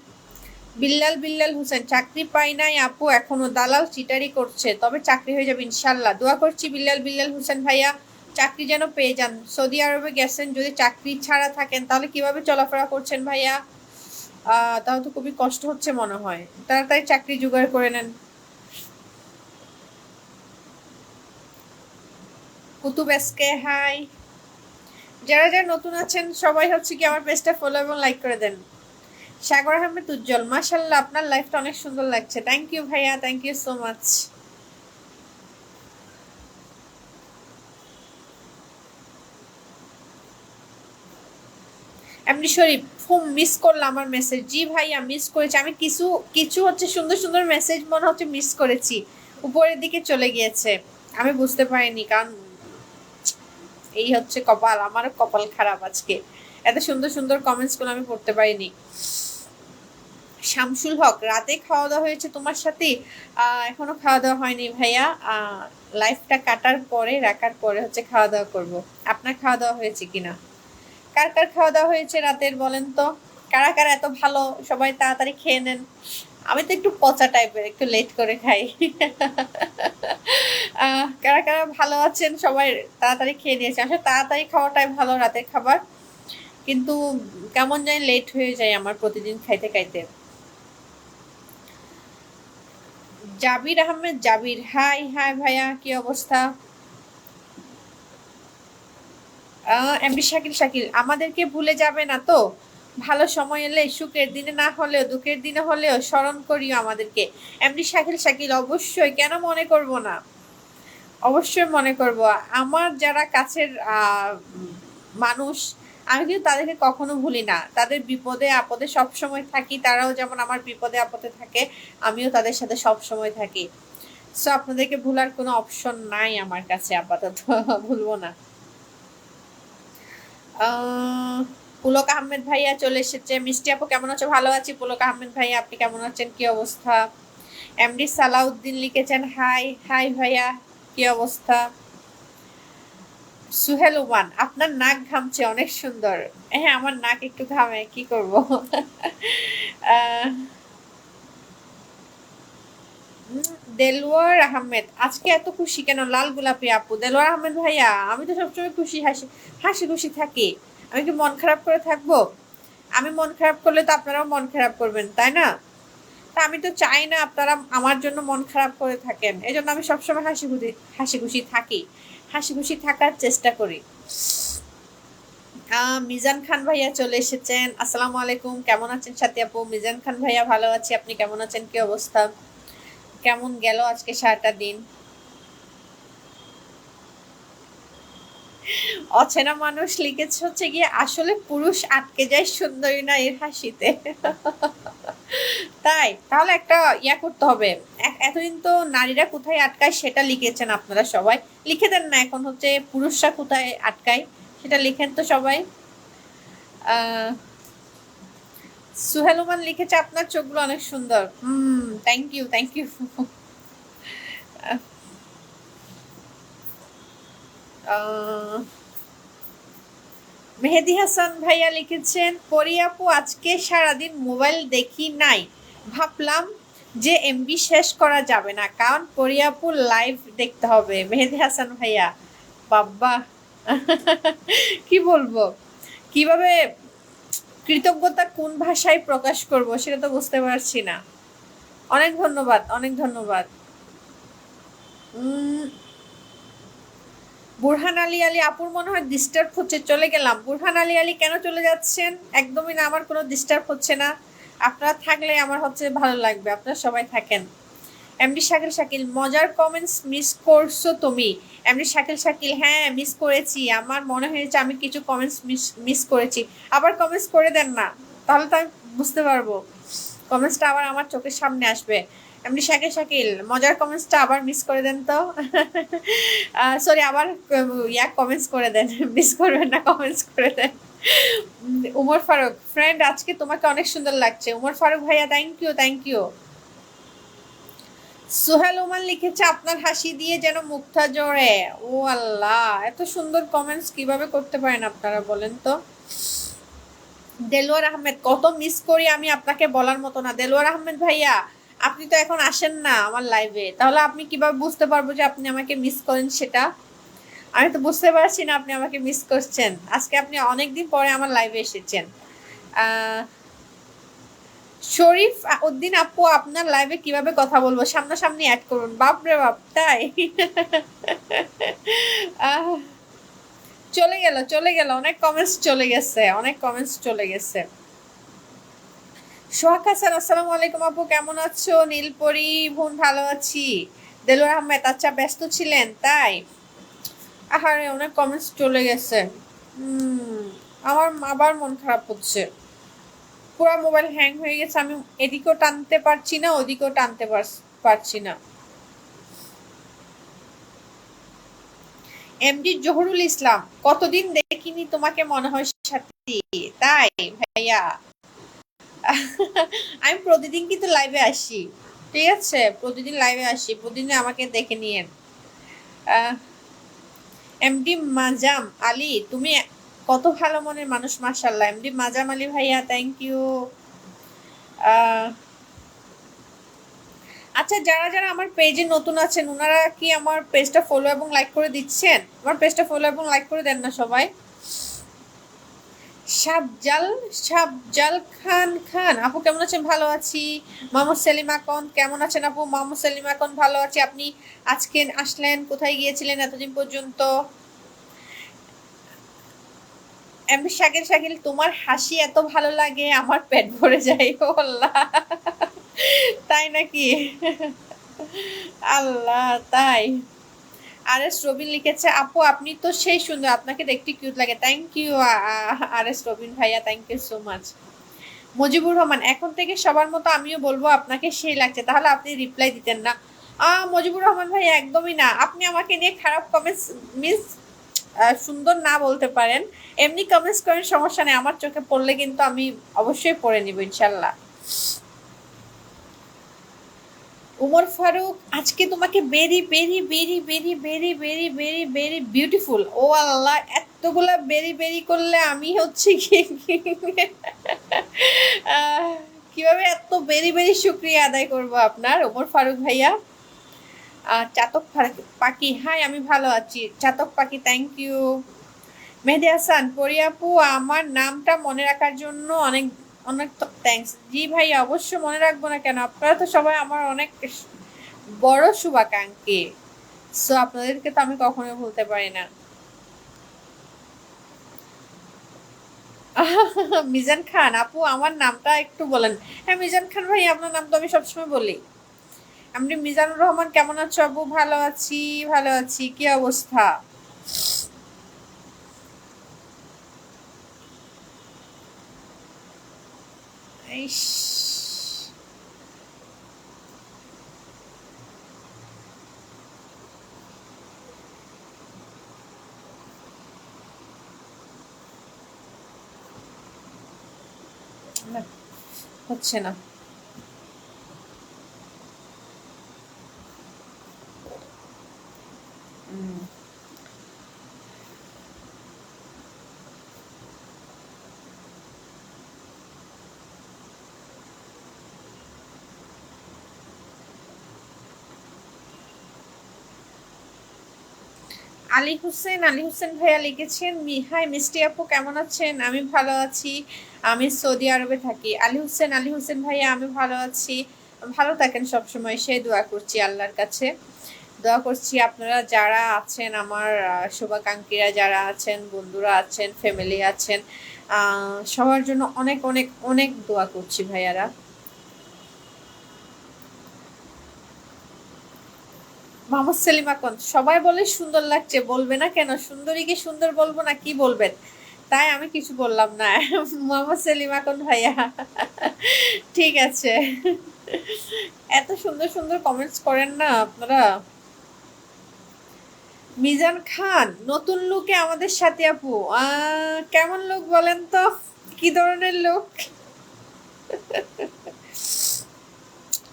বিল্লাল বিল্লাল হোসেন চাকরি পাই নাই আপু এখনো, দালাল চিটারি করছে, তবে চাকরি হয়ে যাবে ইনশাল্লাহ, দোয়া করছি বিল্লাল বিল্লাল হোসেন ভাইয়া চাকরি যেন পেয়ে যান। সৌদি আরবে গেছেন, যদি চাকরি ছাড়া থাকেন তাহলে কিভাবে চলাফেরা করছেন ভাইয়া? তাহলে তো খুবই কষ্ট হচ্ছে মনে হয়, তাড়াতাড়ি চাকরি জোগাড় করে নেন। Kutub SK hi. যারা যারা নতুন আছেন সবাই হচ্ছে কি আমার পেজটা ফলো এবং লাইক করে দেন। সাগর আহমেদ উজ্জ্বল মাশাল্লাহ আপনার লাইফটা অনেক সুন্দর লাগছে, থ্যাংক ইউ ভাইয়া, থ্যাংক ইউ সো মাচ। এমনি শরীফ ফুম মিস করলাম আমার মেসেজ। জি ভাইয়া মিস করেছি আমি, কিছু কিছু হচ্ছে সুন্দর সুন্দর মেসেজ মনে হচ্ছে মিস করেছি, উপরের দিকে চলে গিয়েছে, আমি বুঝতে পারিনি। কারণ এই হচ্ছে কপাল, আমারও কপাল খারাপ আজকে, এত সুন্দর সুন্দর কমেন্টস গুলো আমি পড়তে পারিনি। শামসুল হক, রাতে খাওয়া দাওয়া হয়েছে তোমার সাথে? এখনো খাওয়া দাওয়া হয়নি ভাইয়া, লাইফটা কাটার পরে রাখার পরে হচ্ছে খাওয়া দাওয়া করব। আপনার খাওয়া দাওয়া হয়েছে কিনা? কার কার খাওয়া দাওয়া হয়েছে রাতের বলেন তো, কারা কারা এত ভালো সবাই তাড়াতাড়ি খেয়ে নেন। আমি তো একটু পচা টাইপের, একটু লেট করে খাই। কারা কারা ভালো আছেন সবাই তাড়াতাড়ি খেয়ে নিয়েছে। আসলে তাড়াতাড়ি খাওয়াটাই ভালো রাতের খাবার, কিন্তু কেমন জানি লেট হয়ে যায় আমার প্রতিদিন খাইতে খাইতে। জাবির আহমেদ, জাবির, হাই হাই ভাইয়া, কি অবস্থা? এমডি শাকিল, শাকিল আমাদেরকে ভুলে যাবে না তো? ভালো সময় এলে সুখের দিনে না হলেও দুঃখের দিনে হলেও স্মরণ করিও আমাদেরকে। এমডি শাকিল, শাকিল অবশ্যই, কেন মনে করব না, অবশ্যই মনে করব। আমার যারা কাছের মানুষ, আমি কিন্তু তাদেরকে কখনো ভুলি না, তাদের বিপদে আপদে সব সময় থাকি, তারাও যেমন আমার বিপদে আপদে থাকে, আমিও তাদের সাথে সব সময় থাকি। সো আপনাদেরকে ভুলার কোনো অপশন নাই আমার কাছে আপাতত। ভুলবো না। পুলক আহমেদ ভাইয়া চলে এসেছে। মিষ্টি আপু কেমন আছো? ভালো আছি পুলক আহমেদ ভাইয়া, আপনি কেমন আছেন, কি অবস্থা? এমডি সালাউদ্দিন লিখেছেন হাই হাই ভাইয়া, কি অবস্থা? সুহেল উমান, আপনার নাক ঘামছে, অনেক সুন্দর। হ্যাঁ আমার নাক একটু ঘামে, কি করব। আহ দেলোয়ার আহমেদ, আজকে এত খুশি কেন? লাল গোলাপি আপু। দেলোয়ার আহমেদ ভাইয়া, আমি তো সবসময় খুশি, হাসি হাসি খুশি থাকি, আমি কি মন খারাপ করে থাকবো? আমি মন খারাপ করলে তো আপনারাও মন খারাপ করবেন, তাই না? তা আমি তো চাই না আপনারা আমার জন্য মন খারাপ করে থাকেন, এই জন্য আমি সবসময় হাসি খুশি থাকি, হাসি খুশি থাকার চেষ্টা করি। মিজান খান ভাইয়া চলে এসেছেন। আসসালামু আলাইকুম, কেমন আছেন সাথী আপু? মিজান খান ভাইয়া ভালো আছি, আপনি কেমন আছেন, কি অবস্থা? কেমন গেল আজকে সারাটা দিন? অচেনা মানুষ লিখেছে হচ্ছে গিয়ে, আসলে পুরুষ আটকে যায় সুন্দরী না এর হাসিতে। তাই তাহলে একটা ইয়া করতে হবে, এতদিন তো নারীরা কোথায় আটকায় সেটা লিখেছেন আপনারা সবাই, লিখে দেন না এখন হচ্ছে পুরুষরা কোথায় আটকায় সেটা লিখেন তো সবাই। আহ সুহেলুমান লিখেছে আপনার চোখগুলো অনেক সুন্দর। Thank you thank you. Mehedi Hasan ভাইয়া লিখেছেন, পরি আপু আজকে সারাদিন মোবাইল দেখি নাই, ভাবলাম যে এমবি শেষ করা যাবে না, কারণ পরি আপু লাইভ দেখতে হবে। মেহেদি হাসান ভাইয়া, বাবা। কি বলবো, কিভাবে কৃতজ্ঞতা কোন ভাষায় প্রকাশ করব সেটা তো বুঝতে পারছি না। অনেক ধন্যবাদ, অনেক ধন্যবাদ। বুরহান আলী, আপুর মনে হয় ডিস্টার্ব হচ্ছে, চলে গেলাম। বুরহান আলী কেন চলে যাচ্ছেন? একদমই না, আমার কোনো ডিস্টার্ব হচ্ছে না, আপনারা থাকলে আমার হচ্ছে ভালো লাগবে, আপনারা সবাই থাকেন। এমডি শাকিল, শাকিল মজার কমেন্টস মিস করছো তুমি? এমডি শাকিল, শাকিল হ্যাঁ মিস করেছি, আমার মনে হয়েছে আমি কিছু কমেন্টস মিস করেছি, আবার কমেন্টস করে দেন না, তাহলে তো আমি বুঝতে পারবো, কমেন্টসটা আবার আমার চোখের সামনে আসবে। এমনি শাকিল, শাকিল মজার কমেন্টসটা আবার মিস করে দেন তো। সরি, আবার ইয়া কমেন্টস করে দেন, মিস করবেন না, কমেন্টস করে দেন। উমর ফারুক, ফ্রেন্ড আজকে তোমাকে অনেক সুন্দর লাগছে। উমর ফারুক ভাইয়া thank you thank you. Sohel Oman লিখেছে, আপনার হাসি দিয়ে যেন মুক্তা জড়ে। ও আল্লাহ, এত সুন্দর কমেন্টস কিভাবে করতে পারেন আপনারা বলেন তো? দেলোয়ার আহমেদ, কত মিস করি আমি আপনাকে বলার মতো না। দেলোয়ার আহমেদ ভাইয়া, আপনি তো এখন আসেন না আমার লাইভে, তাহলে আপনি কিভাবে বুঝতে পারবো যে আপনি আমাকে মিস করেন সেটা? আমি তো বুঝতে পারছি না আপনি আমাকে মিস করছেন, আজকে আপনি অনেকদিন পরে আমার লাইভে এসেছেন। আহ শরীফ উদ্দিন আপু, আপনার লাইভে কিভাবে কথা বলবো? সামনাসামনি অ্যাড করুন। বাপরে বাপ, তাই? চলে গেল চলে গেল, অনেক কমেন্টস চলে গেছে, অনেক কমেন্টস চলে গেছে। সোহাগ হাসান, আসসালামু আলাইকুম আপু, কেমন আছো? নীলপরি বোন, ভালো আছি। দেলোয়ার আহমেদ, আচ্ছা ব্যস্ত ছিলেন তাই? আহারে, অনেক কমেন্টস চলে গেছে। আমার আবার মন খারাপ হচ্ছে, পুরো মোবাইল হ্যাং হয়ে গেছে, আমি এদিকেও টানতে পারছি না ওদিকেও টানতে পারছি না। এমডি জহুরুল ইসলাম, কতদিন দেখিনি তোমাকে, মনে হয় সাথী। তাই ভাইয়া? আমি প্রতিদিন কিন্তু লাইভে আসি, ঠিক আছে, প্রতিদিন লাইভে আসি, প্রতিদিন আমাকে দেখে নিয়েন। এমডি মাজাম আলী, তুমি কত ভালো মনের মানুষ, মাশাল্লাহ। এমডি মাজাম আলী ভাইয়া, থ্যাংক ইউ। আচ্ছা, যারা যারা আমার পেজে নতুন আছেন, ওনারা কি আমার পেজটা ফলো এবং লাইক করে দিচ্ছেন? আমার পেজটা ফলো এবং লাইক করে দেন না সবাই। সাবজাল সাবজাল খান খান, আপু কেমন আছেন? ভালো আছি। মোহাম্মদ সেলিম আকন, কেমন আছেন আপু? মোহাম্মদ সেলিম আকন, ভালো আছি। আপনি আজকে আসলেন, কোথায় গিয়েছিলেন এতদিন পর্যন্ত? এমনি শাকিল শাকিল, তোমার হাসি এত ভালো লাগে আমার পেট ভরে যায়। ও আল্লাহ, তাই নাকি? আল্লাহ, তাই? আর এস রবিন লিখেছে, আপু আপনি তো সেই সুন্দর, আপনাকে দেখতে কিউট লাগে। Thank you R S Robin ভাইয়া, thank you so much. Mujibur Rahman, এখন থেকে সবার মতো আমিও বলবো আপনাকে সেই লাগছে, তাহলে আপনি রিপ্লাই দিতেন না। মুজিবুর রহমান ভাই, একদমই না। আপনি আমাকে নিয়ে খারাপ কমেন্টস, মিস সুন্দর না বলতে পারেন, এমনি কমেন্টস করেন, সমস্যা নেই, আমার চোখে পড়লে কিন্তু আমি অবশ্যই পড়ে নিব ইনশাল্লাহ। উমর ফারুক, আজকে তোমাকে বেরি বেরি বেরি বেরি বেরি বেরি বেরি বেরি বিউটিফুল। ও আল্লাহ, এতগুলা বেরি বেরি করলে আমি হচ্ছে কি কিভাবে এত বেরি বেরি শুক্রিয়া আদায় করব আপনার, উমর ফারুক ভাইয়া। চাতক পাখি, হাই, আমি ভালো আছি। চাতক পাখি, থ্যাংক ইউ। মেহেদি হাসান, পরিয়াপু আমার নামটা মনে রাখার জন্য অনেক অনেক থ্যাংকস। জি ভাই, অবশ্যই মনে রাখবো না কেন, আপনারা তো সবাই আমার অনেক বড় শুভাকাঙ্ক্ষী, সো আপনাদেরকে তো আমি কখনোই ভুলতে পারি না। মিজান খান, আপু আমার নামটা একটু বলেন। হ্যাঁ মিজান খান ভাই, আপনার নাম তো আমি সবসময় বলি। আপনি মিজানুর রহমান, কেমন আছো আপু? ভালো আছি, ভালো আছি। কি অবস্থা? ইস, না, হচ্ছে না। আলী হোসেন, আলী হোসেন ভাইয়া লিখেছেন, হাই মিষ্টি আপু, কেমন আছেন? আমি ভালো আছি, আমি সৌদি আরবে থাকি। আলী হোসেন, আলী হোসেন ভাইয়া, আমি ভালো আছি। ভালো থাকেন সবসময়, সেই দোয়া করছি আল্লাহর কাছে। দোয়া করছি আপনারা যারা আছেন, আমার শুভাকাঙ্ক্ষীরা যারা আছেন, বন্ধুরা আছেন, ফ্যামিলি আছেন, সবার জন্য অনেক অনেক অনেক দোয়া করছি ভাইয়ারা। মোহাম্মদ সেলিম আকন, সবাই বলে সুন্দর লাগছে, বলবে না কেন? সুন্দরীকে সুন্দর বলবো না, কি বলবেন? তাই আমি কিছু বললাম না। মোহাম্মদ সেলিম আকন ভাইয়া, ঠিক আছে। এত সুন্দর সুন্দর কমেন্টস করেন না আপনারা। মিজান খান, নতুন লুকে আমাদের সাথে আপু, কেমন লোক বলেন তো? কি ধরনের লোক,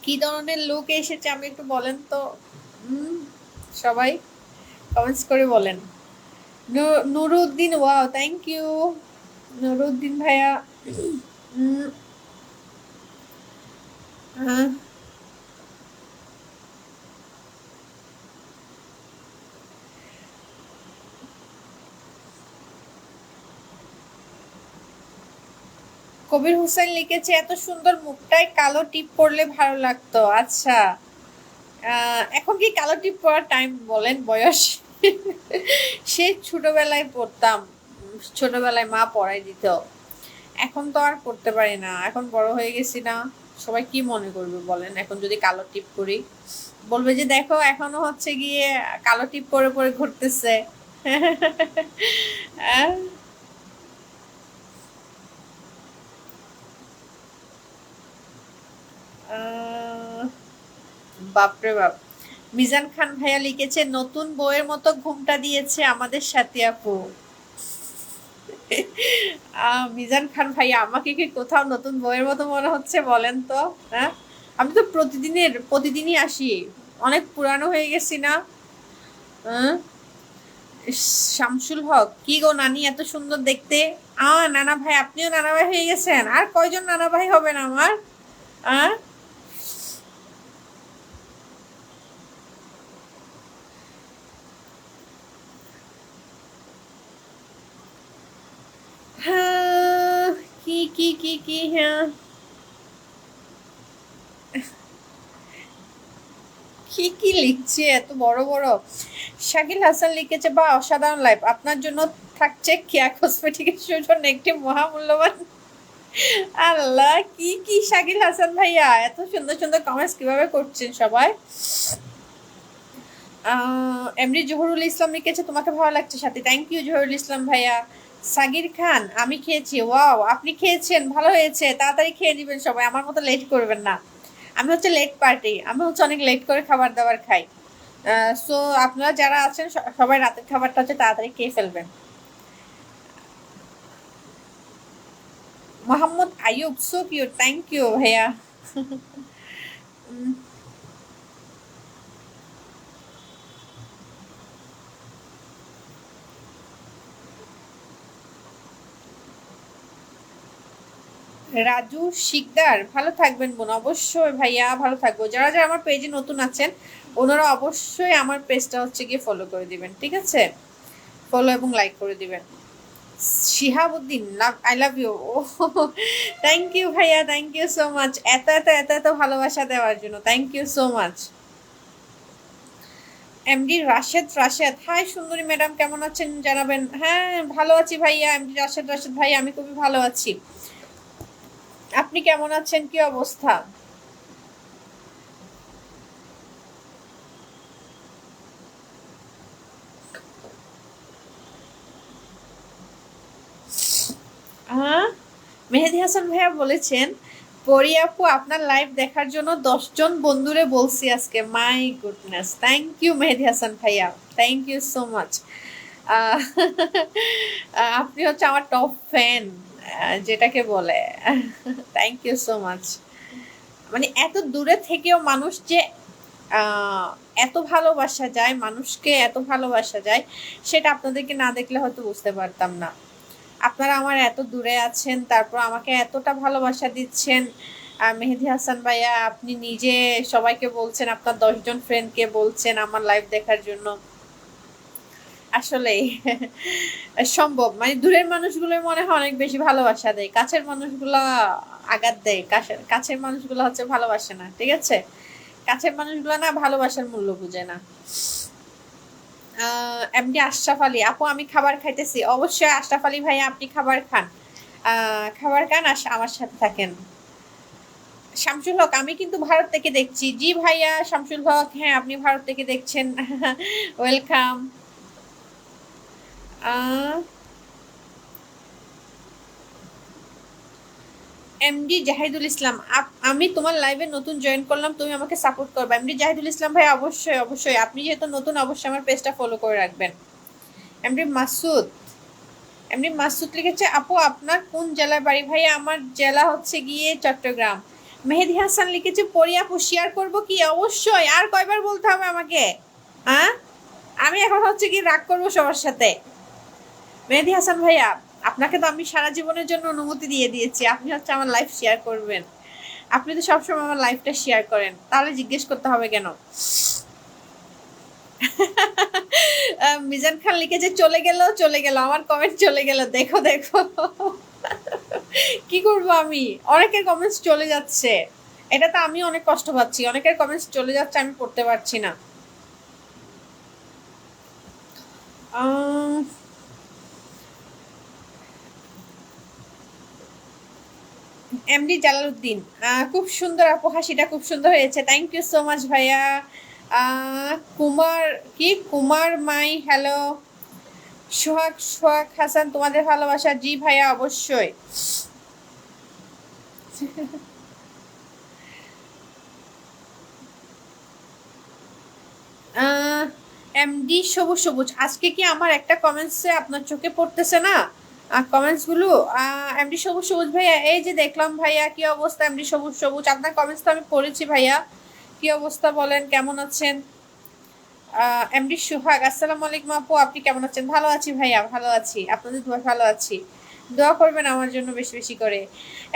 কি ধরনের লোক এসেছে আমি একটু বলেন তো। সবাই কমেন্টস করে বলেন। Nuruddin, wow, thank you Nuruddin ভাইয়া। উম, আহ, কবির হোসেন লিখেছে, এত সুন্দর মুখটায় কালো টিপ পরলে ভালো লাগতো। আচ্ছা, এখন কি কালো টিপ পরার টাইম বলেন, বয়স? সে ছোটবেলায় পড়তাম, ছোটবেলায় মা পড়াই দিত, এখন তো আর পড়তে পারি না, এখন বড় হয়ে গেছি না। সবাই কি মনে করবে বলেন এখন যদি কালো টিপ করি? বলবে যে দেখো এখনো হচ্ছে গিয়ে কালো টিপ পরে পরে ঘুরতেছে। আহ, আহ, বাপরে বাপ। মিজান খান ভাইয়া লিখেছে নতুন বউয়ের মতো ঘুমটা দিয়েছে আমাদের সাথে আপু। মিজান খান ভাইয়া আমাকে কি কোথাও নতুন বউয়ের মতো মনে হচ্ছে বলেন তো? হ্যাঁ, আমি তো প্রতিদিনই আসি। অনেক পুরানো হয়ে গেছি না? হ্যাঁ? ইস, শামসুল হক, কি গো নানি এত সুন্দর দেখতে। নানা ভাই, আপনিও নানা ভাই হয়ে গেছেন? আর কয়জন নানা ভাই হবেন আমার? আহ হ্যাঁ, কি হ্যাঁ, কি লিখছে এত বড় বড়? শাকিল হাসান লিখেছে বা অসাধারণ লাইফ, আপনার জন্য থাকছে কেয়া কসমেটিক্সের জন্য একটি মহামূল্যবান। আল্লাহ, কি শাকিল হাসান ভাইয়া এত সুন্দর সুন্দর কমেন্টস কিভাবে করছেন সবাই? এমডি জহুরুল ইসলাম লিখেছে তোমাকে ভালো লাগছে সাথে, থ্যাংক ইউ জহুরুল ইসলাম ভাইয়া। সাগির খান, আমি খেয়েছি। ওয়াও, আপনি খেয়েছেন, ভালো হয়েছে, তাড়াতাড়ি খেয়ে নেবেন সবাই, আমার মতো লেট করবেন না। আমি হচ্ছে লেট পার্টি, আমি হচ্ছে অনেক লেট করে খাবার দাবার খাই। সো আপনারা যারা আছেন সবাই রাতের খাবারটা হচ্ছে তাড়াতাড়ি খেয়ে ফেলবেন। Mohammad Ayub, so cute, thank you ভাইয়া। রাজু শিকদার, ভালো থাকবেন বোন। অবশ্যই ভাইয়া, ভালো থাকবো। যারা যারা আমার পেজে নতুন আছেন ওনারা অবশ্যই আমার পেজটা হচ্ছে গিয়ে ফলো করে দিবেন, ঠিক আছে? ফলো এবং লাইক করে দিবেন। Shihabuddin, love, I love you. ও, থ্যাংক ইউ ভাইয়া, থ্যাংক ইউ সো মাচ এত এত এত এত ভালোবাসা দেওয়ার জন্য, thank you so much. MD Rashed, hi সুন্দরী ম্যাডাম, কেমন আছেন জানাবেন। হ্যাঁ, ভালো আছি ভাইয়া। এমডি রাশেদ ভাই, আমি খুবই ভালো আছি। আপনি কেমন আছেন, কি অবস্থা? হ্যাঁ, মেহেদি হাসান ভাইয়া বলেছেন পরি আপু আপনার লাইভ দেখার জন্য 10 জন বন্ধুরে বলছি আজকে। My goodness, thank you Mehedi Hasan ভাইয়া, থ্যাংক ইউ সো মাচ। আপনি হচ্ছে আমার টপ ফ্যান, যেটাকে বলে। Thank you so much. মানে এত দূরে থেকেও মানুষ যে আহ, এত ভালোবাসা যায়, মানুষকে এত ভালোবাসা যায়, সেটা আপনাদেরকে না দেখলে হয়তো বুঝতে পারতাম না। আপনারা আমার এত দূরে আছেন, তারপর আমাকে এতটা ভালোবাসা দিচ্ছেন। মেহেদি হাসান ভাইয়া, আপনি নিজে সবাইকে বলছেন, আপনার 10 জন ফ্রেন্ডকে বলছেন আমার লাইভ দেখার জন্য। আসলে সম্ভব, মানে দূরের মানুষগুলোর মনে হয় অনেক বেশি ভালোবাসা দেয়, কাছের মানুষগুলা আঘাত দেয়। কাছের মানুষগুলো হচ্ছে ভালোবাসে না, ঠিক আছে? কাছের মানুষগুলো না ভালোবাসার মূল্য বুঝে না। এমডি আশরাফ আলী, আপু আমি খাবার খাইতেছি। অবশ্যই আশরাফ আলী ভাইয়া, আপনি খাবার খান। খাবার খান আর আমার সাথে থাকেন। শামসুল হক, আমি কিন্তু ভারত থেকে দেখছি। জি ভাইয়া শামসুল হক, হ্যাঁ আপনি ভারত থেকে দেখছেন। ওয়েলকাম। এমডি জাহিদুল ইসলাম, আমি তোমার লাইভে নতুন জয়েন করলাম, তুমি আমাকে সাপোর্ট করবে। এমডি জাহিদুল ইসলাম ভাই, অবশ্যই অবশ্যই, আপনি যেহেতু নতুন অবশ্যই আমার পেজটা ফলো করে রাখবেন। এমডি মাসুদ, এমনি মাসুদ লিখেছে আপু আপনার কোন জেলায় বাড়ি? ভাইয়া আমার জেলা হচ্ছে গিয়ে চট্টগ্রাম। মেহেদি হাসান লিখেছে পরি আপু শেয়ার করবো কি? অবশ্যই। আর কয়বার বলতে হবে আমাকে? হ্যাঁ, আমি এখন হচ্ছে কি রাগ করবো সবার সাথে? মেহেদি হাসান ভাইয়া, আপনাকে তো আমি সারা জীবনের জন্য অনুমতি দিয়ে দিয়েছি, আপনি হচ্ছে আমার লাইফ শেয়ার করবেন। আপনি তো সবসময় আমার লাইফটা শেয়ার করেন, তাহলে জিজ্ঞেস করতে হবে কেন? মিজান খান লিখেছে চলে গেল আমার কমেন্ট, চলে গেল, দেখো দেখো। কি করব আমি, অনেকের কমেন্টস চলে যাচ্ছে, এটা তো আমি অনেক কষ্ট পাচ্ছি, অনেকের কমেন্টস চলে যাচ্ছে, আমি পড়তে পারছি না। এমডি জালালউদ্দিন, খুব সুন্দর আপু, হাসিটা খুব সুন্দর হয়েছে, থ্যাংক ইউ সো মাচ ভাইয়া। কুমার, কুমার মাই, হ্যালো। সোহাগ হাসান, তোমাদের ভালোবাসা। জি ভাইয়া, অবশ্যই। এমডি সবুজ সবুজ, আজকে কি আমার একটা কমেন্টসে আপনার চোখে পড়তেছে না কমেন্টস গুলো? এমডি সবুজ সবুজ ভাইয়া, এই যে দেখলাম ভাইয়া, কি অবস্থা? এমডি সবুজ সবুজ, আপনার কমেন্টস তো আমি পড়েছি ভাইয়া। কি অবস্থা বলেন, কেমন আছেন? এমডি সুহাগ, আসসালামু আলাইকুম আপু, আপনি কেমন আছেন? ভালো আছি ভাইয়া, ভালো আছি, আপনাদের দোয়া ভালো আছি। দোয়া করবেন আমার জন্য বেশি বেশি করে।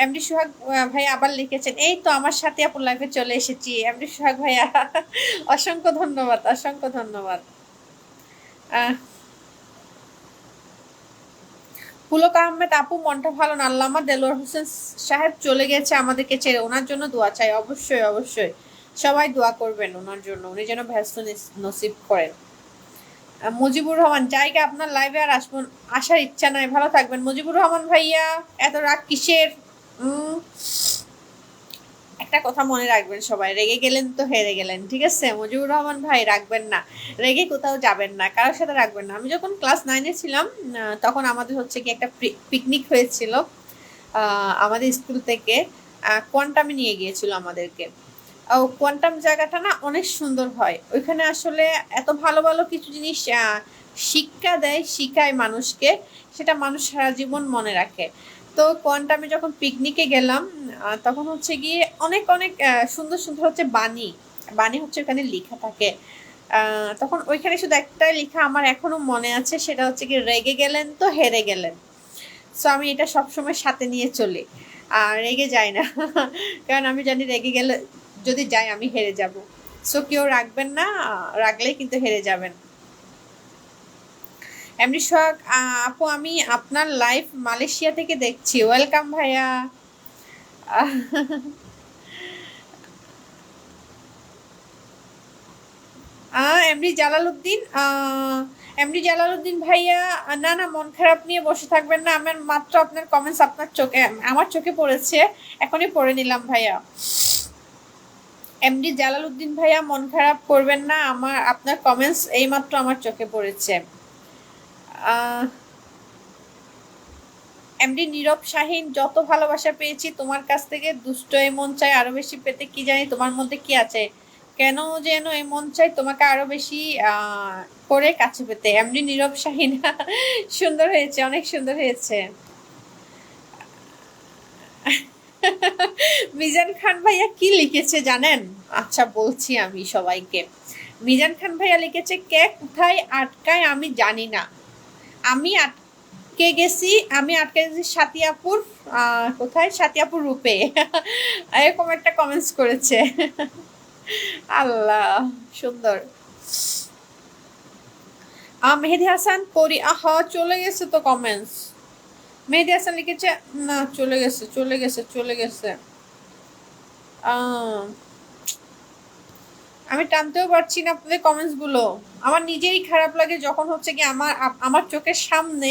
এমডি সুহাগ ভাইয়া আবার লিখেছেন, এই তো আমার সাথে আপুর লাইফে চলে এসেছি। এমডি সুহাগ ভাইয়া অসংখ্য ধন্যবাদ, অসংখ্য ধন্যবাদ। আহ পুলক আহমেদ আপু, মনটা ভালো না, আল্লামা দেলোয়ার হোসেন সাহেব চলে গেছে আমাদেরকে ছেড়ে, ওনার জন্য দোয়া চাই। অবশ্যই অবশ্যই, সবাই দোয়া করবেন ওনার জন্য, উনি যেন ব্যস্ত নসিব করেন। মুজিবুর রহমান, জায়গা আপনার লাইভে আর আসবো, আসার ইচ্ছা নাই, ভালো থাকবেন। মুজিবুর রহমান ভাইয়া, এত রাগ কিসের? একটা কথা মনে রাখবেন, সবাই রেগে গেলেন তো হেরে গেলেন, ঠিক আছে? মুজিবুর রহমান ভাই, রাখবেন না, রেগে কোথাও যাবেন না, কারোর সাথে রাখবেন না। আমি যখন ক্লাস 9-এ ছিলাম, তখন আমাদের হচ্ছে কি একটা পিকনিক হয়েছিল আমাদের স্কুল থেকে। কোয়ান্টামে নিয়ে গিয়েছিল আমাদেরকে। ও কোয়ান্টাম জায়গাটা না অনেক সুন্দর হয়, ওইখানে আসলে এত ভালো ভালো কিছু জিনিস শিক্ষা দেয়, শিখায় মানুষকে, সেটা মানুষ সারা জীবন মনে রাখে। তো কোয়ান্টামে যখন পিকনিকে গেলাম, তখন হচ্ছে গিয়ে অনেক অনেক সুন্দর সুন্দর হচ্ছে বাণী, বাণী হচ্ছে ওখানে লেখা থাকে। তখন ওইখানে শুধু একটাই লেখা আমার এখনো মনে আছে, সেটা হচ্ছে কি, রেগে গেলেন তো হেরে গেলেন। সো আমি এটা সবসময় সাথে নিয়ে চলি, আর রেগে যাই না কারণ আমি জানি রেগে গেলে যদি যাই আমি হেরে যাব। সো কেউ রাখবেন না, রাখলেই কিন্তু হেরে যাবেন। এমনি সোহাগ আপু, আমি আপনার লাইভ মালয়েশিয়া থেকে দেখছি, ওয়েলকাম ভাইয়া। এমডি জালালউদ্দিন, এমডি জালালউদ্দিন ভাইয়া, না না, মন খারাপ নিয়ে বসে থাকবেন না, আমার মাত্র আপনার কমেন্টস আপনার চোখে, আমার চোখে পড়েছে, এখনই পড়ে নিলাম ভাইয়া। এমডি জালালউদ্দিন ভাইয়া, মন খারাপ করবেন না, আমার আপনার কমেন্টস এইমাত্র আমার চোখে পড়েছে। এমডি নীরব শাহিন, যত ভালোবাসা পেয়েছি তোমার কাছ থেকে, দুষ্ট এই মন চাই আরো বেশি পেতে, কি জানি তোমার মধ্যে কি আছে, কেন যেন এই মন চাই তোমাকে আরো বেশি করে কাছে পেতে। এমডি নীরব শাহিন সুন্দর হয়েছে, অনেক সুন্দর হয়েছে। মিজান খান ভাইয়া কি লিখেছে জানেন? আচ্ছা বলছি আমি সবাইকে। মিজান খান ভাইয়া লিখেছে, কে কোথায় আটকায় আমি জানি না, আমি আটকে গেছি, আমি আটকে গেছি সাতিয়াপুর, কোথায়, সাতিয়াপুর রূপে এরকম একটা কমেন্টস করেছে। আল্লাহ, সুন্দর। মেহেদি হাসান পরি, আহা চলে গেছে তো কমেন্টস। মেহেদি হাসান লিখেছে, না চলে গেছে, চলে গেছে, চলে গেছে। আমি টানতেও পারছি না আপনাদের কমেন্টস গুলো, আমার নিজেরই খারাপ লাগে যখন হচ্ছে কি আমার আমার চোখের সামনে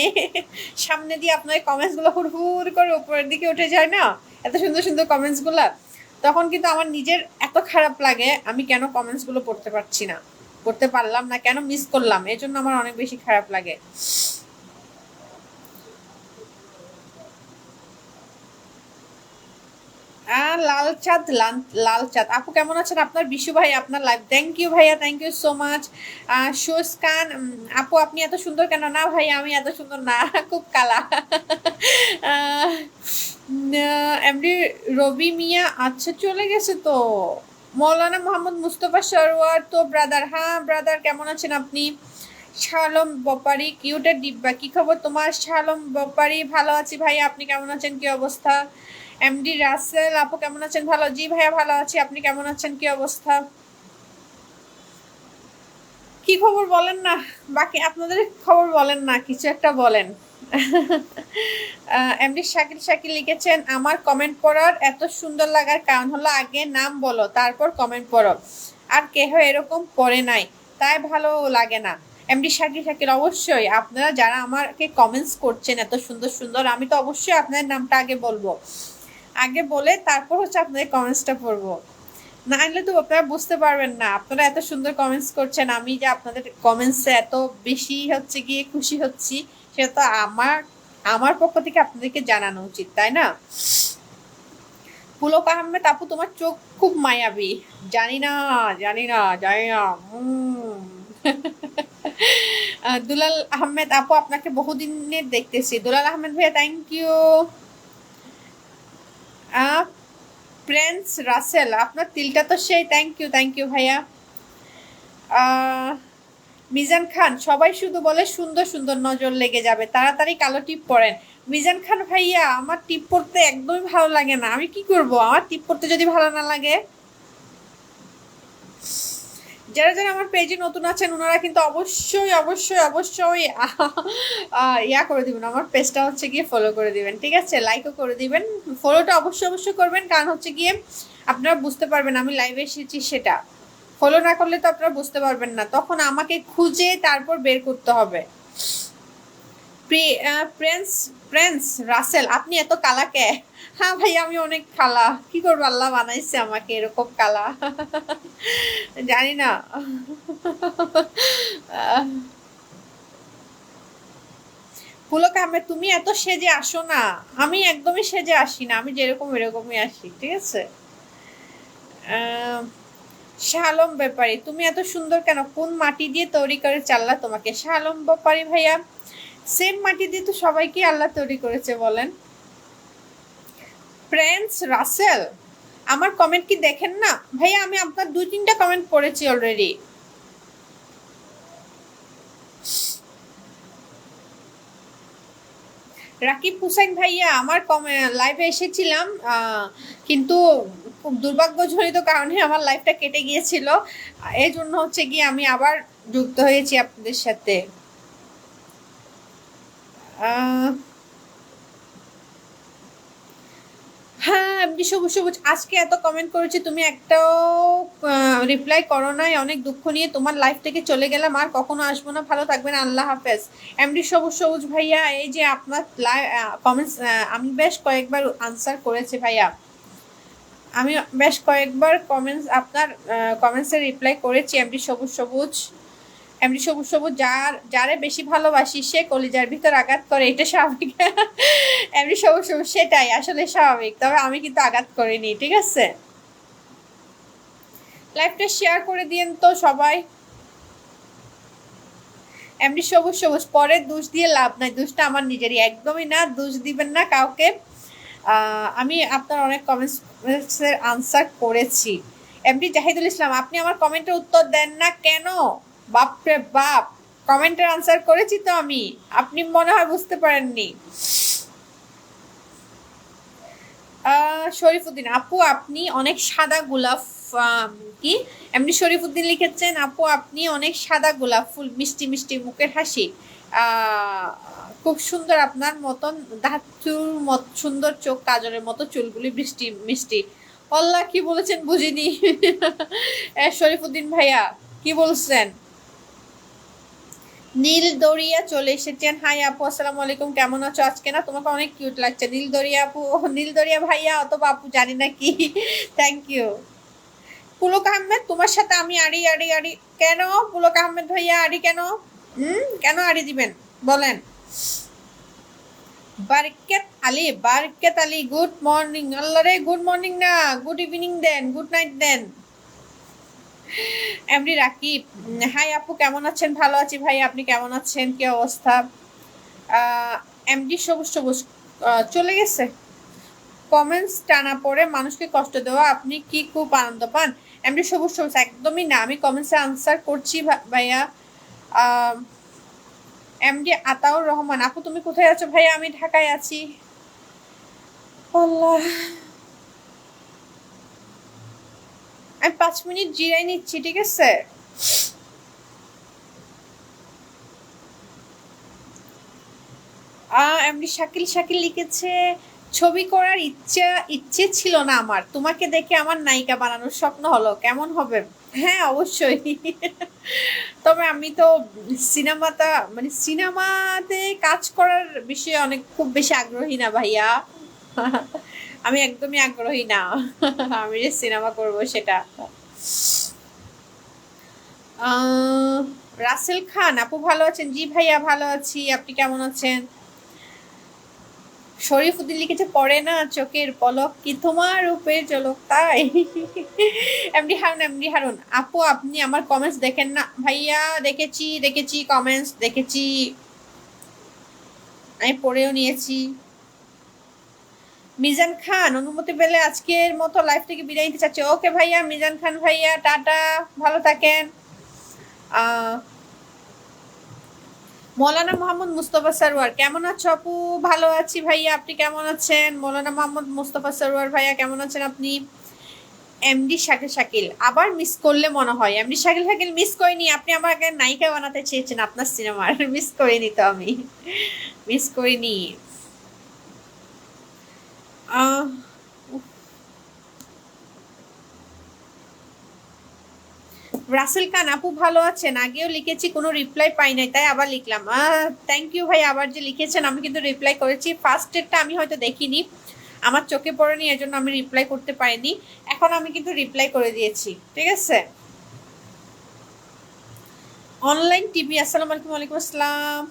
সামনে দিয়ে আপনাদের কমেন্টস গুলো হুড় করে উপরের দিকে উঠে যায় না, এত সুন্দর সুন্দর কমেন্টস গুলা, তখন কিন্তু আমার নিজের এত খারাপ লাগে, আমি কেন কমেন্টস গুলো পড়তে পারছি না, পড়তে পারলাম না, কেন মিস করলাম, এই জন্য আমার অনেক বেশি খারাপ লাগে। লাল চাঁদ, লাল চাঁদ আপু কেমন আছেন? আপনার বিশু ভাই আপনার লাইভ, থ্যাংক ইউ ভাইয়া, থ্যাংক ইউ সো মাচ। সুস্কান আপু, আপনি এত সুন্দর কেন? না ভাই, আমি এত সুন্দর না, খুব কালা। এমডি রবি মিয়া, আচ্ছা চলে গেছে তো। মৌলানা মোহাম্মদ মুস্তফা সরওয়ার, তো ব্রাদার, হ্যাঁ ব্রাদার, কেমন আছেন আপনি? শালম বপারি, কিউটের ডিব্বা, কি খবর তোমার শালম বপারি? ভালো আছি ভাইয়া, আপনি কেমন আছেন, কি অবস্থা? এমডি রাসেল আপু কেমন আছেন? ভালো, জি ভাইয়া ভালো আছি, আপনি কেমন আছেন, কি অবস্থা? কি খবর বলেন না, বাকি আপনাদের খবর বলেন না, কিছু একটা বলেন। এমডি শাকিল শাকিল লিখেছেন, আমার কমেন্ট পড়ার এত সুন্দর লাগার কারণ হলো, আগে নাম বলো তারপর কমেন্ট পড়ো, আর কেহ এরকম পড়ে নাই, তাই ভালো লাগে না। এমডি শাকিল শাকিল, অবশ্যই আপনারা যারা আমাকে কমেন্টস করছেন এত সুন্দর সুন্দর, আমি তো অবশ্যই আপনার নামটা আগে বলবো, আগে বলে তারপর হচ্ছে আপনাদের কমেন্টসটা পড়বো, না হলে তো আপনারা বুঝতে পারবেন না, আপনারা এত সুন্দর কমেন্টস করছেন, আমি যে আপনাদের কমেন্টসে এত বেশি হচ্ছে গিয়ে খুশি হচ্ছি, সেটা তো আমার আমার পক্ষ থেকে আপনাদেরকে জানানো উচিত, তাই না? পুলক আহমেদ আপু, তোমার চোখ খুব মায়াবী, জানি না, জানি না, জানি না। দুলাল আহমেদ আপু, আপনাকে বহুদিনের দেখতেছি। দুলাল আহমেদ ভাইয়া থ্যাংক ইউ। প্রিন্স রাসেল, আপনার তিলটা তো সেই, থ্যাংক ইউ ভাইয়া। মিজান খান, সবাই শুধু বলে সুন্দর সুন্দর, নজর লেগে যাবে, তাড়াতাড়ি কালো টিপ পরেন। মিজান খান ভাইয়া, আমার টিপ পরতে একদমই ভালো লাগে না, আমি কি করব? আমার টিপ পরতে যদি ভালো না লাগে। যারা যারা আমার পেজে নতুন আছেন ওনারা কিন্তু অবশ্যই অবশ্যই অবশ্যই ইয়া করে দিবেন, আমার পেজটা হচ্ছে গিয়ে ফলো করে দিবেন, ঠিক আছে? লাইকও করে দিবেন, ফলোটা অবশ্যই অবশ্যই করবেন, কারণ হচ্ছে গিয়ে আপনারা বুঝতে পারবেন আমি লাইভে এসেছি সেটা। ফলো না করলে তো আপনারা বুঝতে পারবেন না, তখন আমাকে খুঁজে তারপর বের করতে হবে। প্রিন্স প্রিন্স রাসেল, আপনি এত কালা কে? হ্যাঁ ভাই, আমি অনেক কালা, কি করবো, আল্লাহ বানাইছে আমাকে এরকম কালা। জানি না। পুলক আহমেদ, তুমি এত সেজে আসো না, আমি একদমই সেজে আসি না, আমি যেরকম এরকমই আসি, ঠিক আছে? শাহ আলম ব্যাপারী, তুমি এত সুন্দর কেন? কোন মাটি দিয়ে তৈরি করে চাল্লা তোমাকে? শাহ আলম ব্যাপারী ভাইয়া, সেম মাটি দিয়ে তো সবাইকে আল্লাহ তৈরি করেছে বলেন। প্রিন্স রাসেল, আমার কমেন্ট কি দেখেন না ভাইয়া? আমি আপনার 2-3টা কমেন্ট পড়েছি অলরেডি। রাকিব হুসাইন ভাইয়া, আমার লাইভে এসেছিলাম, কিন্তু খুব দুর্ভাগ্যজনিত কারণে আমার লাইফটা কেটে গিয়েছিল, এই জন্য হচ্ছে গিয়ে আমি আবার যুক্ত হয়েছি আপনাদের সাথে। হ্যাঁ এমনি সবুজ সবুজ, আজকে এত কমেন্ট করেছি, তুমি একটাও রিপ্লাই করো নাই, অনেক দুঃখ নিয়ে তোমার লাইফ থেকে চলে গেলাম, আর কখনো আসবো না, ভালো থাকবেন, আল্লাহ হাফেজ। এমডি সবুজ সবুজ ভাইয়া, এই যে আপনার কমেন্টস আমি বেশ কয়েকবার আনসার করেছি ভাইয়া, আমি বেশ কয়েকবার কমেন্টস আপনার কমেন্টসের রিপ্লাই করেছি। এমডি সবুজ সবুজ, এমনি সবুজ সবুজ, যারে বেশি ভালোবাসি সে কলিজার ভিতর আঘাত করে, এটা স্বাভাবিক। এমনি সবুজ সবুজ, সেটাই আসলে স্বাভাবিক, তবে আমি কিন্তু আঘাত করিনি, ঠিক আছে? লাইভটা শেয়ার করে দিয়েন তো সবাই। এমনি সবুজ সবুজ, পরে দোষ দিয়ে লাভ নাই, দোষটা আমার নিজেরই, একদমই না, দোষ দিবেন না কাউকে। আমি আপনার অনেক কমেন্টসের আনসার করেছি। এমডি জাহিদুল ইসলাম, আপনি আমার কমেন্টের উত্তর দেন না কেন? বাপরে বাপ, কমেন্টের আনসার করেছি তো আমি, আপনি মনে হয় বুঝতে পারেননি। শরীফুদ্দিন আপু, আপনি অনেক সাদা গোলাপ, কি এমনি শরীফুদ্দিন লিখেছেন, আপু আপনি অনেক সাদা গোলাপ ফুল, মিষ্টি মিষ্টি মুখের হাসি, খুব সুন্দর, আপনার মতন ধাতুর মত সুন্দর চোখ, কাজলের মতো চুলগুলি বৃষ্টি মিষ্টি। আল্লাহ, কি বলেছেন বুঝিনি। শরীফুদ্দিন ভাইয়া কি বলছেন? নীল দরিয়া চলে এসেছেন, হাই আপু, আসসালামু আলাইকুম, কেমন আছো? আজকে না তোমাকে অনেক কিউট লাগছে। নীল দরিয়া আপু, নীল দরিয়া ভাইয়া অথবা আপু, জানি না কি। Thank you. পুলক আহমেদ, তোমার সাথে আমি আড়ি আড়ি আড়ি কেন? পুলক আহমেদ ভাইয়া, আড়ি কেন? কেন আড়ি দিবেন বলেন? বারকেত আলী, বারকেত আলী, গুড মর্নিং। আল্লাহ রে, গুড মর্নিং না, গুড ইভিনিং দেন, গুড নাইট দেন। এমডি রাকিব, হাই আপু, কেমন আছেন? ভালো আছি ভাই, আপনি কেমন আছেন? কি অবস্থা? এমডি সবুজ সবুজ চলে গেছে, কমেন্টস টানা পড়ে মানুষকে কষ্ট দেওয়া, আপনি কি খুব আনন্দ পান? এমডি সবুজ সবুজ, একদমই না, আমি কমেন্টসে আনসার করছি ভাইয়া। এমডি আতাউর রহমান, আপু তুমি কোথায় আছো? ভাইয়া আমি ঢাকায় আছি। আল্লাহ, আমি 5 মিনিট জিরাই নিচ্ছি, ঠিক আছে? এমনি শাকিল শাকিল লিখেছে, ছবি করার ইচ্ছে ছিল না আমার, তোমাকে দেখে আমার নায়িকা বানানোর স্বপ্ন হলো, কেমন হবে? হ্যাঁ অবশ্যই। তবে আমি তো মানে সিনেমাতে কাজ করার বিষয়ে অনেক খুব বেশি আগ্রহী না ভাইয়া। আমি একদমই আগ্রহী না। আমি যে সিনেমা করব সেটা। রাসেল খান, আপু ভালো আছেন? জি ভাইয়া ভালো আছি, আপনি কেমন আছেন? শরীফুদ্দিন লিখেছে পড়ে না চোখের পলক কি তোমার রূপের ঝলক, তাই? এমডি হারুন আপু আপনি আমার কমেন্টস দেখেন না? ভাইয়া দেখেছি কমেন্টস দেখেছি, আমি পড়েও নিয়েছি। মিজান খান অনুমতি পেলে আজকের মতো লাইভ থেকে বিদায় নিতে চাচ্ছি। ওকে ভাইয়া, মিজান খান ভাইয়া টাটা, ভালো থাকেন। মৌলানা মোহাম্মদ মুস্তফা সরওয়ার কেমন আছো আপু? ভালো আছি ভাইয়া, আপনি কেমন আছেন? মৌলানা মোহাম্মদ মুস্তফা সরওয়ার ভাইয়া কেমন আছেন আপনি? এমডি শাকিল আবার মিস করলে মনে হয়। এমডি শাকিল মিস করিনি, আপনি আমাকে নায়িকা বানাতে চেয়েছেন আপনার সিনেমার। মিস করিনি তো, আমি মিস করিনি। রাসেল খান আপু ভালো আছেন? আগেও লিখেছি, কোনো রিপ্লাই পাই নাই, তাই আবার লিখলাম। থ্যাংক ইউ ভাই, আবার যে লিখেছেন, আমি কিন্তু রিপ্লাই করেছি। ফার্স্টেরটা আমি হয়তো দেখিনি, আমার চোখে পড়েনি, এর জন্য আমি রিপ্লাই করতে পারিনি। এখন আমি কিন্তু রিপ্লাই করে দিয়েছি, ঠিক আছে। অনলাইন টিভি আসসালামু আলাইকুম। ওয়ালাইকুম আসসালাম।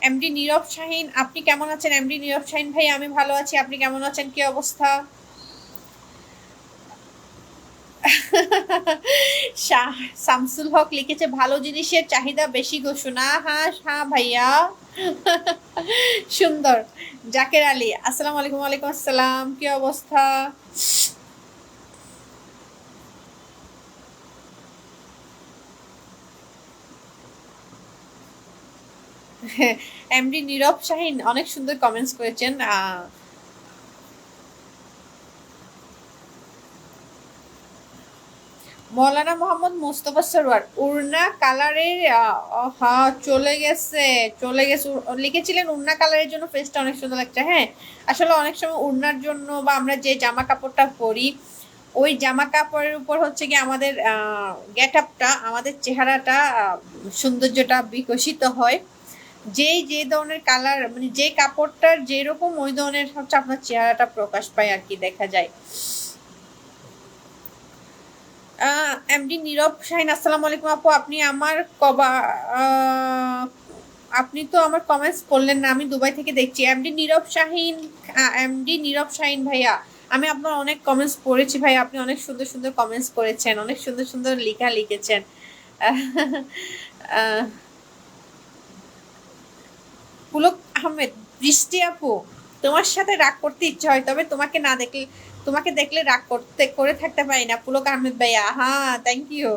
এমডি নীরব শাহিন আপনি কেমন আছেন? এমডি নীরব শাহিন ভাই আমি ভালো আছি, আপনি কেমন আছেন? কি অবস্থা? শামসুল হক লিখেছে ভালো জিনিসের চাহিদা বেশি ঘোষণা। হ্যাঁ হ্যাঁ ভাইয়া। সুন্দর। জাকের আলী আসসালামু আলাইকুম। ওয়ালাইকুম আসসালাম, কি অবস্থা? এমডি নীরব শাহিন অনেক সুন্দর কমেন্টস করেছেন। মৌলানা মোহাম্মদ মুস্তফা সরওয়ার উড়না কালারের, হ্যাঁ চলে গেছে লিখেছিলেন উড়না কালারের জন্য ফেসটা অনেক সুন্দর লাগছে। হ্যাঁ আসলে অনেক সময় উড়নার জন্য বা আমরা যে জামা কাপড়টা পরি ওই জামা কাপড়ের উপর হচ্ছে কি আমাদের গেট আপটা, আমাদের চেহারাটা, সৌন্দর্যটা বিকশিত হয়। যে ধরনের কালার মানে যে কাপড়টার যেরকম ওই ধরনের হচ্ছে আপনার চেহারাটা প্রকাশ পায় আর কি, দেখা যায়। এমডি নীরব শাহিন আসসালামু আলাইকুম আপু, আপনি আমার আপনি তো আমার কমেন্টস পড়লেন না, আমি দুবাই থেকে দেখছি। এমডি নীরব শাহিন ভাইয়া আমি আপনার অনেক কমেন্টস পড়েছি ভাই, আপনি অনেক সুন্দর সুন্দর কমেন্টস করেছেন, অনেক সুন্দর সুন্দর লেখা লিখেছেন। পুলক আহমেদ বৃষ্টি আপু তোমার সাথে রাগ করতে ইচ্ছে হয়, তবে তোমাকে দেখলে রাগ করে থাকতে পারি না। পুলক আহমেদ ভাইয়া, হ্যাঁ থ্যাংক ইউ।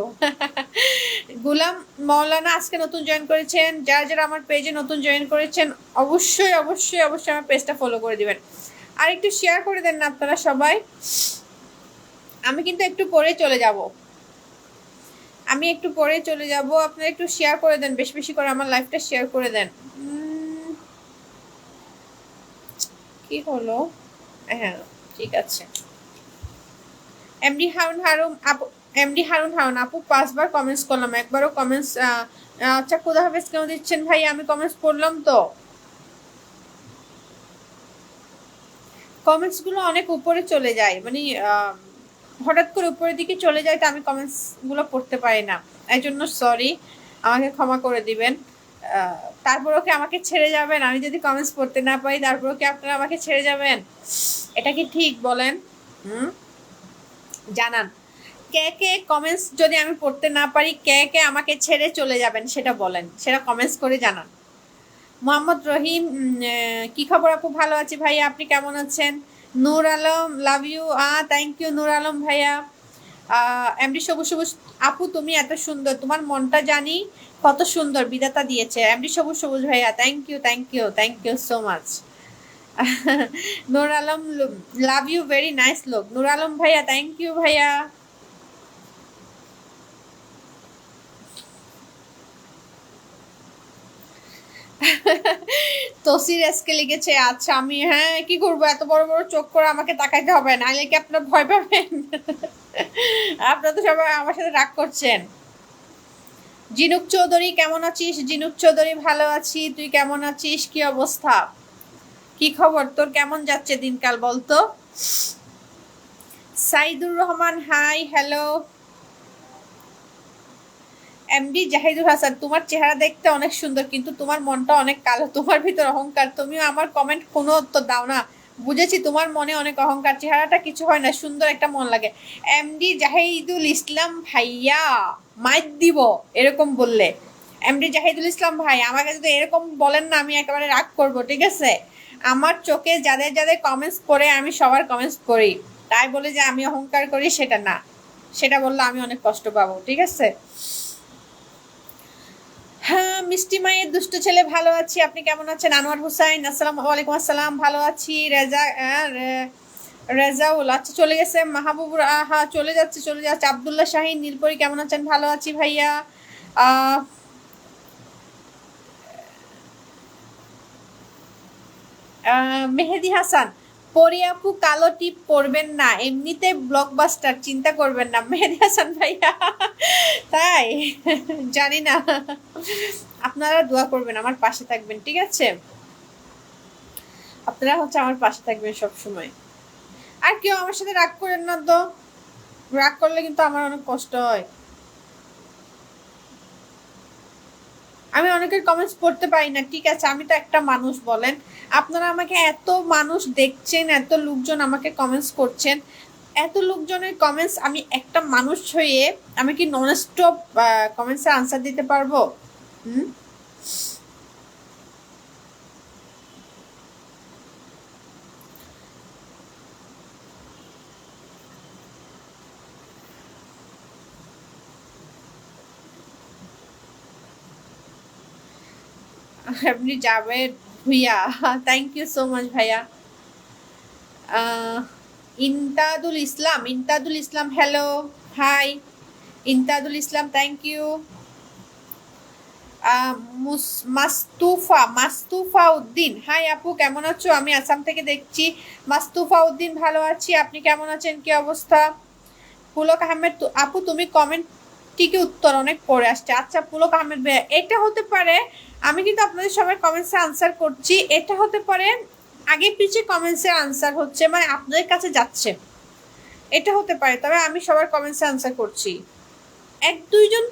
গুলাম মৌলানা আজকে নতুন জয়েন করেছেন, যারা যারা আমার পেজে নতুন জয়েন করেছেন অবশ্যই অবশ্যই অবশ্যই আমার পেজটা ফলো করে দিবেন, আর একটু শেয়ার করে দেন না আপনারা সবাই। আমি কিন্তু একটু পরে চলে যাব, আপনারা একটু শেয়ার করে দেন, বেশি বেশি করে আমার লাইফটা শেয়ার করে দেন। কি হলো? হ্যাঁ ঠিক আছে। এমডি হারুন আপু 5বার কমেন্টস করলাম, একবারও কমেন্টস, আচ্ছা খুদা হাফেজ কেন দিচ্ছেন ভাই? আমি কমেন্টস পড়লাম তো। কমেন্টস গুলো অনেক উপরে চলে যায়, মানে হঠাৎ করে উপরের দিকে চলে যায়, তো আমি কমেন্টস গুলো পড়তে পারি না, এই জন্য সরি, আমাকে ক্ষমা করে দিবেন। তারপরও কি আমাকে ছেড়ে যাবেন? আমি যদি কমেন্টস পড়তে না পাই তারপরও কি আপনারা আমাকে ছেড়ে যাবেন? এটা কি ঠিক বলেন? জানান কে কে কমেন্টস যদি আমি পড়তে না পারি, কে কে আমাকে ছেড়ে চলে যাবেন সেটা বলেন, সেটা কমেন্টস করে জানান। মোহাম্মদ রহিম কি খবর আপু? ভালো আছি ভাইয়া, আপনি কেমন আছেন? Noor Alam love you, thank you Noor Alam ভাইয়া। এমডি সবুজ সবুজ আপু তুমি এত সুন্দর, তোমার মনটা জানি কত সুন্দর বিধাতা দিয়েছে। এমডি সবুজ সবুজ ভাইয়া thank you thank you thank you so much. Noor Alam love you, very nice look. Noor Alam ভাইয়া থ্যাংক ইউ ভাইয়া। তসির এসকে লিখেছে আচ্ছা আমি, হ্যাঁ কি করবো, এত বড় বড় চোখ করে আমাকে তাকাইতে হবে না, নাহলে কি আপনারা ভয় পাবেন? আপনারা তো সবাই আমার সাথে রাগ করছেন। জিনুক চৌধুরী কেমন আছিস? জিনুক চৌধুরী ভালো আছি, তুই কেমন আছিস? কি অবস্থা, কি খবর তোর, কেমন যাচ্ছে দিনকাল বলতো? Saidur Rahman hi hello. MD Jahidul Hasan, তোমার চেহারা দেখতে অনেক সুন্দর কিন্তু তোমার মনটা অনেক কালো, তোমার ভিতর অহংকার, তুমিও আমার কমেন্ট কোনো উত্তর দাও না। বুঝেছি তোমার মনে অনেক অহংকার, চেহারাটা কিছু হয় না, সুন্দর একটা মন লাগে। এমডি জাহিদুল ইসলাম ভাইয়া মাইক দিব এরকম বললে। এমডি জাহিদুল ইসলাম ভাই আমাকে যদি এরকম বলেন না আমি একেবারে রাগ করব, ঠিক আছে? আমার চোখে যাদের যাদের কমেন্টস পড়ে আমি সবার কমেন্টস করি, তাই বলে যে আমি অহংকার করি সেটা না, সেটা বললে আমি অনেক কষ্ট পাবো, ঠিক আছে? হ্যাঁ মিষ্টি মায়ের দুষ্ট ছেলে ভালো আছি, আপনি কেমন আছেন? আনোয়ার হুসাইন আসসালাম ওয়ালাইকুম আসসালাম, ভালো আছি। রেজাউল আচ্ছা চলে গেছে। মাহবুবুর আহা চলে যাচ্ছে। আবদুল্লাহ শাহিন নীলপরি কেমন আছেন? ভালো আছি ভাইয়া। আহ মেহেদি হাসান, পরি আপু কালো টিপ পরবেন না, এমনিতে ব্লকবাস্টার, চিন্তা করবেন না। মেহেদি হাসান ভাইয়া তাই জানি না, আপনারা দোয়া করবেন, আমার পাশে থাকবেন, ঠিক আছে? আপনারা হচ্ছে আমার পাশে থাকবেন সব সময়। আর কেউ আমার সাথে রাগ করেন না তো, রাগ করলে কিন্তু আমার অনেক কষ্ট হয়। আমি অনেকের কমেন্টস পড়তে পারি না, ঠিক আছে, আমি তো একটা মানুষ, বলেন। আপনারা আমাকে এত মানুষ দেখছেন, এত লোকজন আমাকে কমেন্টস করছেন, এত লোকজনের কমেন্টস, আমি একটা মানুষ হয়ে আমি কি নন স্টপ কমেন্টসের আনসার দিতে পারবো? হুম। আপনি যাবেন Bhuiya, thank you so much ভাইয়া। Intadul Islam hello, hi Intadul Islam, thank you. Mustafa Uddin, hi আপু কেমন আছো? আমি আসাম থেকে দেখছি। মাস্তুফা উদ্দিন ভালো আছি, আপনি কেমন আছেন? কি অবস্থা? পুলক আহমেদ আপু তুমি কমেন্ট ঠিকই উত্তর অনেক পড়ে আসছে। আচ্ছা পুলক আহমেদ ভাইয়া, এটা হতে পারে আমি কিন্তু আপনাদের সবাই কমেন্টসে আনসার করছি, এটা হতে পারে আগে পিছিয়ে কমেন্টসের আনসার হচ্ছে মানে আপনাদের কাছে যাচ্ছে, এটা হতে পারে, তবে আমি সবার কমেন্টসে আনসার করছি। এক দুইজন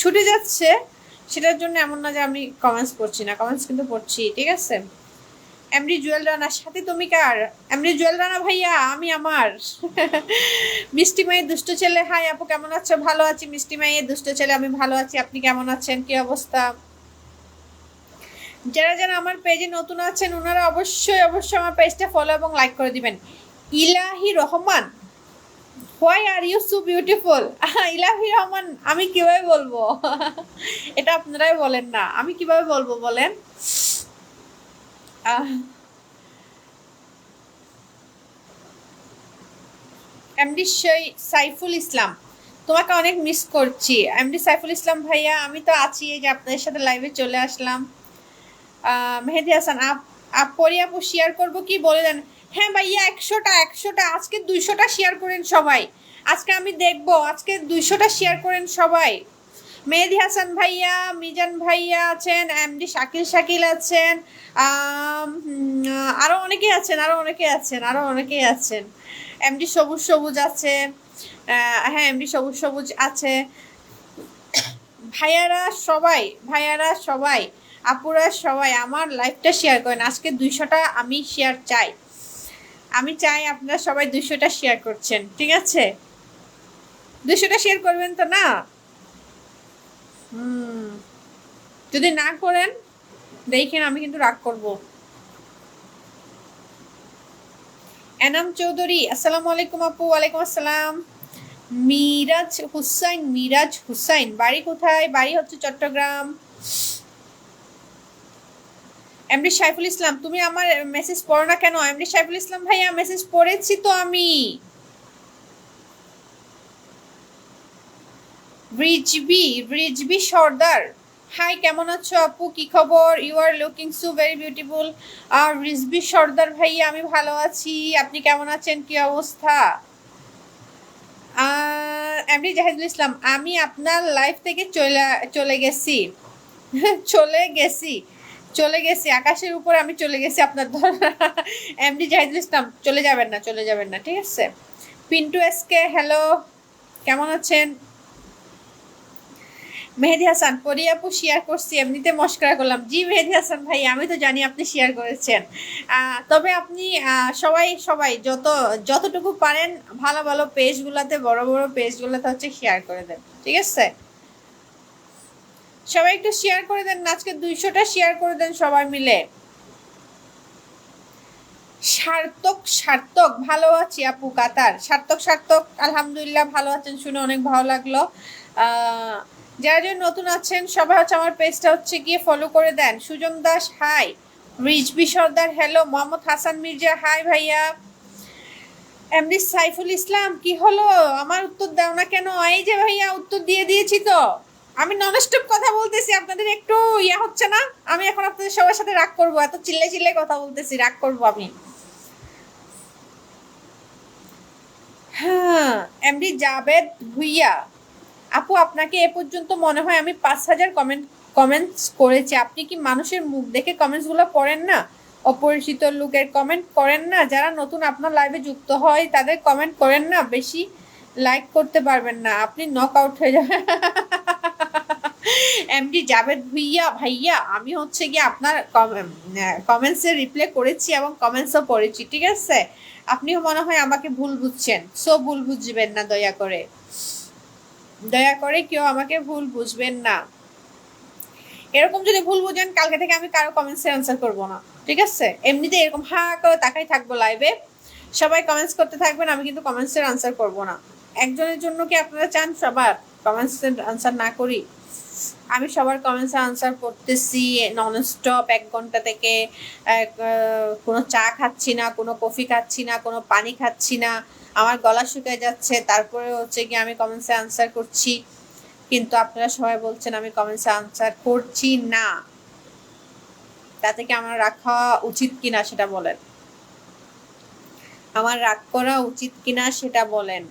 ছুটে যাচ্ছে, সেটার জন্য এমন না যে আমি কমেন্টস করছি না, কমেন্টস কিন্তু পড়ছি, ঠিক আছে? এমডি জুয়েল রানার সাথে তুমি কার? এমডি জুয়েল রানা ভাইয়া আমি আমার মিষ্টি মায়ের দুষ্ট ছেলে, হাই আপু কেমন আছো? ভালো আছি মিষ্টি মায়ের দুষ্ট ছেলে, আমি ভালো আছি, আপনি কেমন আছেন? কি অবস্থা? যারা যারা আমার পেজে নতুন আছেন ওনারা অবশ্যই অবশ্যই আমার পেজটা ফলো এবং লাইক করে দিবেন। Elahi Rahman, why are you so beautiful. Elahi Rahman আমি কিভাবে বলবো এটা আপনারাই বলেন না, আমি কিভাবে বলবো বলেন? এমডি সাইফুল ইসলাম, তোমাকে অনেক মিস করছি। এমডি সাইফুল ইসলাম ভাইয়া আমি তো আছি, এই যে আপনাদের সাথে লাইভে চলে আসলাম। মেহেদি হাসান পরি আপু শেয়ার করবো কি বলে দেন? হ্যাঁ ভাইয়া, 100টা আজকে 200টা শেয়ার করেন সবাই, আজকে আমি দেখবো, আজকে 200টা শেয়ার করেন সবাই। মেহেদি হাসান ভাইয়া, মিজান ভাইয়া আছেন, এমডি শাকিল আছেন, আরো অনেকেই আছেন, আরো অনেকেই আছেন। এমডি সবুজ আছে, হ্যাঁ এমডি সবুজ আছে। ভাইয়ারা সবাই আপুরা সবাই আমার লাইভটা শেয়ার করেন, আজকে 200টা আমি শেয়ার চাই, আমি চাই আপনারা সবাই 200টা শেয়ার করছেন, ঠিক আছে? 200টা শেয়ার করবেন তো না? যদি না করেন দেখেন আমি কিন্তু রাগ করব। এনাম চৌধুরী আসসালামু আলাইকুম আপু। ওয়ালাইকুম আসসালাম। মিরাজ হুসাইন বাড়ি কোথায়? বাড়ি হচ্ছে চট্টগ্রাম। এমডি সাইফুল ইসলাম, তুমি আমার মেসেজ পড়ো না কেন? এমডি সাইফুল ইসলাম ভাইয়া মেসেজ পড়েছি তো আমি। রিজবি সর্দার, হাই কেমন আছো আপু? কি খবর? You are looking so very beautiful. আর রিজবি সর্দার ভাইয়া আমি ভালো আছি, আপনি কেমন আছেন? কি অবস্থা? এমডি জাহিদুল ইসলাম, আমি আপনার লাইফ থেকে চলে গেছি চলে গেছি আকাশের উপর আমি চলে গেছি আপনার ধর। এমডি জাহিদুল ইসলাম চলে যাবেন না, ঠিক আছে? পিন্টু এসকে হ্যালো, কেমন আছেন? মেহেদি হাসান, পরি আপু শেয়ার করছি, এমনিতে মস্করা করলাম। জি মেহেদি হাসান ভাই, আমি তো জানি আপনি শেয়ার করেছেন। তবে আপনি সবাই সবাই যতটুকু পারেন ভালো ভালো পেজগুলোতে, বড় বড় পেজগুলোতে হচ্ছে শেয়ার করে দেন, ঠিক আছে? সবাই একটু শেয়ার করে দেন, আজকে 200টা শেয়ার করে দেন সবাই মিলে। সার্থক সার্থক, ভালো আছি আপু কাতার। সার্থক সার্থক, আলহামদুলিল্লাহ ভালো আছেন শুনে অনেক ভালো লাগলো। যারা যারা নতুন আছেন সবাই হচ্ছে আমার পেজটা হচ্ছে গিয়ে ফলো করে দেন। সুজন দাস হাই, রিজবি সর্দার হ্যালো, মোহাম্মদ হাসান মির্জা হাই ভাইয়া, এমডি সাইফুল ইসলাম কি হলো আমার উত্তর দাও না কেন? এই যে ভাইয়া উত্তর দিয়ে দিয়েছি তো, আমি ননস্টপ কথা বলতেছি, আপনাদের একটু ইয়া হচ্ছে না? আমি এখন আপনাদের সবার সাথে রাগ করবো, এত চিল্লে চিল্লে কথা বলতেছি, রাগ করবো আমি। হ্যাঁ, এমডি জাবেদ ভুইয়া, আপু আপনাকে এ পর্যন্ত মনে হয় আমি 5,000 কমেন্টস করেছি। আপনি কি মানুষের মুখ দেখে কমেন্টসগুলো পড়েন না? অপরিচিত লোকের কমেন্ট করেন না? যারা নতুন আপনার লাইভে যুক্ত হয় তাদের কমেন্ট করেন না? বেশি লাইক করতে পারবেন না, আপনি নক আউট হয়ে যাবেন। এমডি জাবেদ ভুইয়া ভাইয়া, আমি হচ্ছে গিয়ে আপনার কমেন্টসে রিপ্লাই করেছি এবং কমেন্টসও পড়েছি, ঠিক আছে? আপনিও মনে হয় আমাকে ভুল বুঝছেন, সো ভুল বুঝবেন না, দয়া করে দয়া করে কেউ আমাকে ভুল বুঝবেন না। এরকম যদি ভুল বুঝেন, কালকে থেকে আমি কারো কমেন্টসে আনসার করবো না, ঠিক আছে? এমনিতে এরকম হা করে তাকাই থাকবো লাইভে, সবাই কমেন্টস করতে থাকবেন, আমি কিন্তু কমেন্টসের আনসার করবো না। একজনের জন্য কি আপনারা চান সবার কমেন্টসের আনসার না করি? আমি সবার কমেন্টসের আনসার করতেছি ননস্টপ 1 ঘন্টা থেকে। কোনো চা খাচ্ছি না, কোনো কফি খাচ্ছি না, কোনো পানি খাচ্ছি না, আমার গলা শুকিয়ে যাচ্ছে, তারপরে হচ্ছে কি আমি কমেন্টসে আনসার করছি, কিন্তু আপনারা সবাই বলছেন আমি কমেন্টসে আনসার করছি না। তাতে কি আমার রাখা উচিত কিনা সেটা বলেন, আমার রাগ করা উচিত কিনা সেটা বলেন।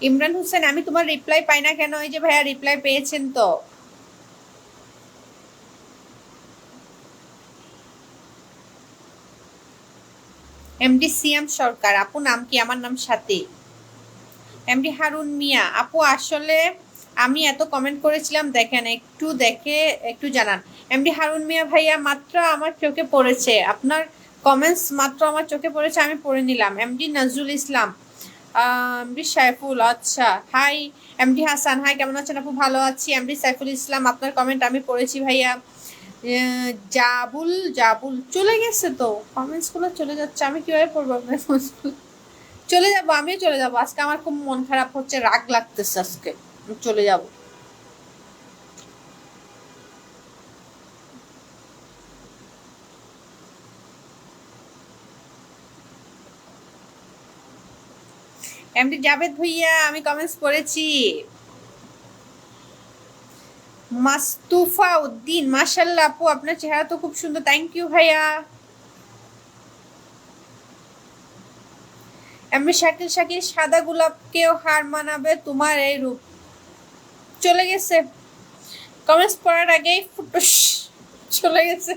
ইমরান হোসেন, আমি তোমার রিপ্লাই পাই না কেন? এই যে ভাইয়া রিপ্লাই পেয়েছেন তো। এমডি সিয়াম সরকার, আপু নাম কি? আমার নাম সাথী। এমডি হারুন মিয়া, আপু আসলে আমি এত কমেন্ট করেছিলাম, দেখেন একটু দেখে একটু জানান। এমডি হারুন মিয়া ভাইয়া, মাত্র আমার চোখে পড়েছে আপনার কমেন্টস, মাত্র আমার চোখে পড়েছে, আমি পড়ে নিলাম। এমডি নজরুল ইসলাম, এমডি সাইফুল, আচ্ছা হাই। এমডি হাসান হাই, কেমন আছেন আপু? ভালো আছি। এমডি সাইফুল ইসলাম, আপনার কমেন্ট আমি পড়েছি ভাইয়া। জাবুল জাবুল চলে গেছে তো, কমেন্টস গুলো চলে যাচ্ছে, আমি কিভাবে পড়বো আপনার কমেন্টস? চলে যাবো, আমিও চলে যাবো, আজকে আমার খুব মন খারাপ হচ্ছে, রাগ লাগতেছে আজকে, চলে যাব। এমডি জাবেদ ভাইয়া, আমি কমেন্টস পড়েছি। মাস্তুফা উদ্দিন, মাশাল্লাহ আপু আপনার চেহারা তো খুব সুন্দর, থ্যাংক ইউ ভাইয়া। এমনি শাকিল শাকিল, সাদা গোলাপকেও হার মানাবে তোমার এই রূপ। চলে গেছে, কমেন্টস পড়ার আগেই ফুটুস চলে গেছে।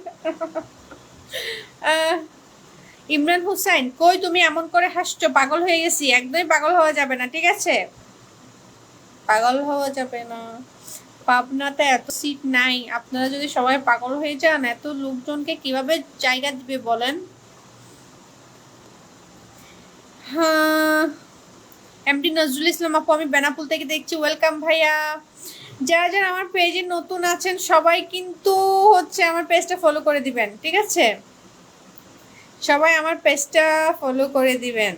ইমরান হুসাইন, কই তুমি এমন করে হাসছো? পাগল হয়ে গেছি? একদমই পাগল হওয়া যাবে না, ঠিক আছে? পাগল হওয়া যাবে না। পাবনাতে এত সিট নাই, আপনারা যদি সবাই পাগল হয়ে যান, এত লোকজনকে কিভাবে জায়গা দিবে বলেন? হ্যাঁ, এমডি নজরুল ইসলাম, আপু আমি বেনাপুল থেকে দেখছি, ওয়েলকাম ভাইয়া। যারা যারা আমার পেজে নতুন আছেন সবাই কিন্তু হচ্ছে আমার পেজটা ফলো করে দিবেন, ঠিক আছে? সবাই আমার পেজটা ফলো করে দিবেন।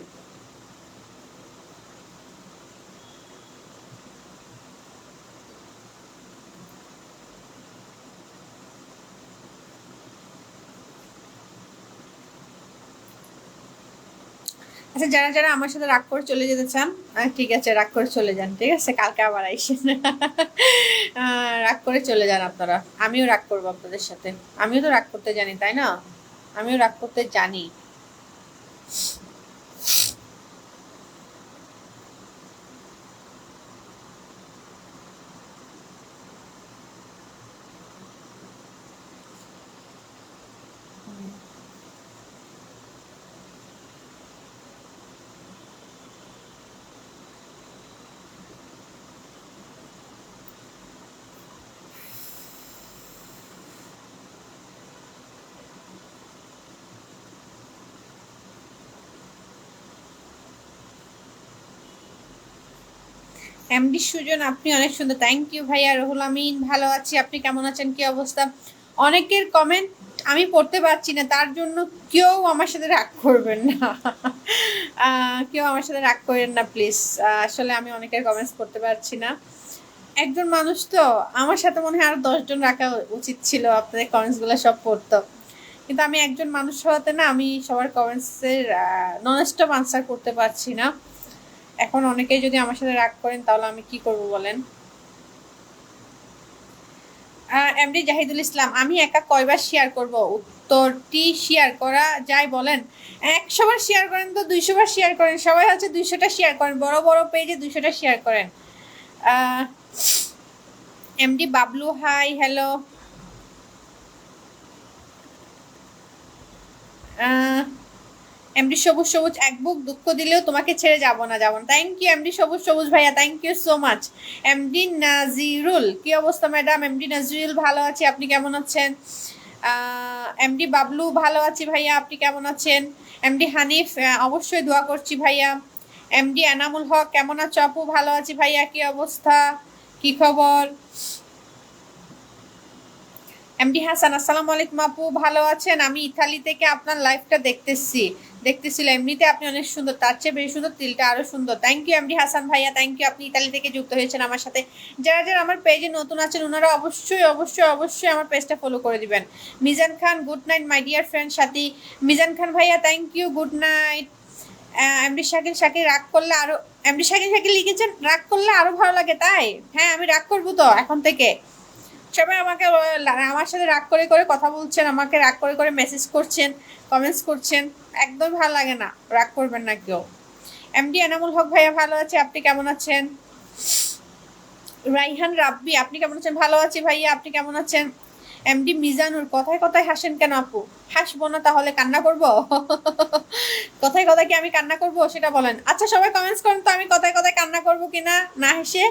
আচ্ছা, যারা যারা আমার সাথে রাগ করে চলে যেতে চান, ঠিক আছে রাগ করে চলে যান, ঠিক আছে? কালকে আবার আইসেন। রাগ করে চলে যান আপনারা, আমিও রাগ করবো আপনাদের সাথে, আমিও তো রাগ করতে জানি, তাই না? আমিও রাগ করতে জানি। এমডি সুজন আপনি অনেক সুন্দর, থ্যাংক ইউ ভাইয়া। রুহুল আমিন ভালো আছি, আপনি কেমন আছেন, কি অবস্থা? অনেকের কমেন্ট আমি পড়তে পারছি না, তার জন্য কেউ আমার সাথে রাগ করবেন না। কেউ আমার সাথে রাগ করেন না প্লিজ। আসলে আমি অনেকের কমেন্টস পড়তে পারছি না, একজন মানুষ তো, আমার সাথে মনে হয় আরো 10 জন রাখা উচিত ছিল আপনাদের কমেন্টসগুলো সব পড়তো, কিন্তু আমি একজন মানুষ হওয়াতে না আমি সবার কমেন্টসের নন স্টপ আনসার করতে পারছি না। এখন অনেকেই যদি আমার সাথে রাগ করেন তাহলে আমি কি করব বলেন? এমডি জাহিদুল ইসলাম, আমি একা কয়বার শেয়ার করব? উত্তরটি শেয়ার করা যায় বলেন? 100 বার শেয়ার করেন তো 200 বার শেয়ার করেন, সবাই হচ্ছে 200টা শেয়ার করেন, বড় বড় পেজে 200টা শেয়ার করেন। MD Bablu high hello. MD Sabuj সবুজ, এক বুক দুঃখ দিলেও তোমাকে ছেড়ে যাব না, যাব না। Thank you MD Sabuj Sabuj ভাইয়া, thank you so much. MD Nazirul, কি অবস্থা ম্যাডাম? এমডি নাজিরুল ভালো আছি, আপনি কেমন আছেন? এমডি বাবলু ভালো আছি ভাইয়া, আপনি কেমন আছেন? এমডি হানিফ অবশ্যই দোয়া করছি ভাইয়া। এমডি এনামুল হক কেমন আছো আপু? ভালো আছি ভাইয়া, কি অবস্থা, কি খবর? এমডি হাসান আসসালামু আলাইকুম আপু, ভালো আছেন? আমি ইতালি থেকে আপনার লাইভটা দেখতেছিলাম, এমনিতে আপনি অনেক সুন্দর, তার চেয়ে বেশি সুন্দর, তিলটা আরো সুন্দর। থ্যাংক ইউ এমডি হাসান ভাইয়া, থ্যাংক ইউ, আপনি ইতালি থেকে যুক্ত হয়েছেন আমার সাথে। যারা যারা আমার পেজে নতুন আছেন ওনারা অবশ্যই অবশ্যই অবশ্যই আমার পেজটা ফলো করে দিবেন। Mizan Khan good night my dear friend Sathi. Mizan Khan ভাইয়া thank you, good night. MD Shakil Shakil রাগ করলে আরো, এমডি শাকিল শাকিল লিখেছেন রাগ করলে আরো ভালো লাগে তাই? হ্যাঁ আমি রাগ করবো তো এখন থেকে। সবাই আমাকে আমার সাথে রাগ করে করে কথা বলছেন, আমাকে রাগ করে করে মেসেজ করছেন, কমেন্টস করছেন, একদম ভালো লাগে না, রাগ করবেন না কেউ। এমডি এনামুল হক ভাইয়া ভালো আছে, আপনি কেমন আছেন? রাইহান রাব্বি আপনি কেমন আছেন? ভালো আছি ভাইয়া, আপনি কেমন আছেন? এমডি মিজানুর, কথায় কথায় হাসেন কেন আপু? হাসবো না তাহলে কান্না করব? কথায় কথায় কি আমি কান্না করব সেটা বলেন? আচ্ছা সবাই কমেন্টস করেন তো আমি কথায় কথায় কান্না করব কিনা না হেসে।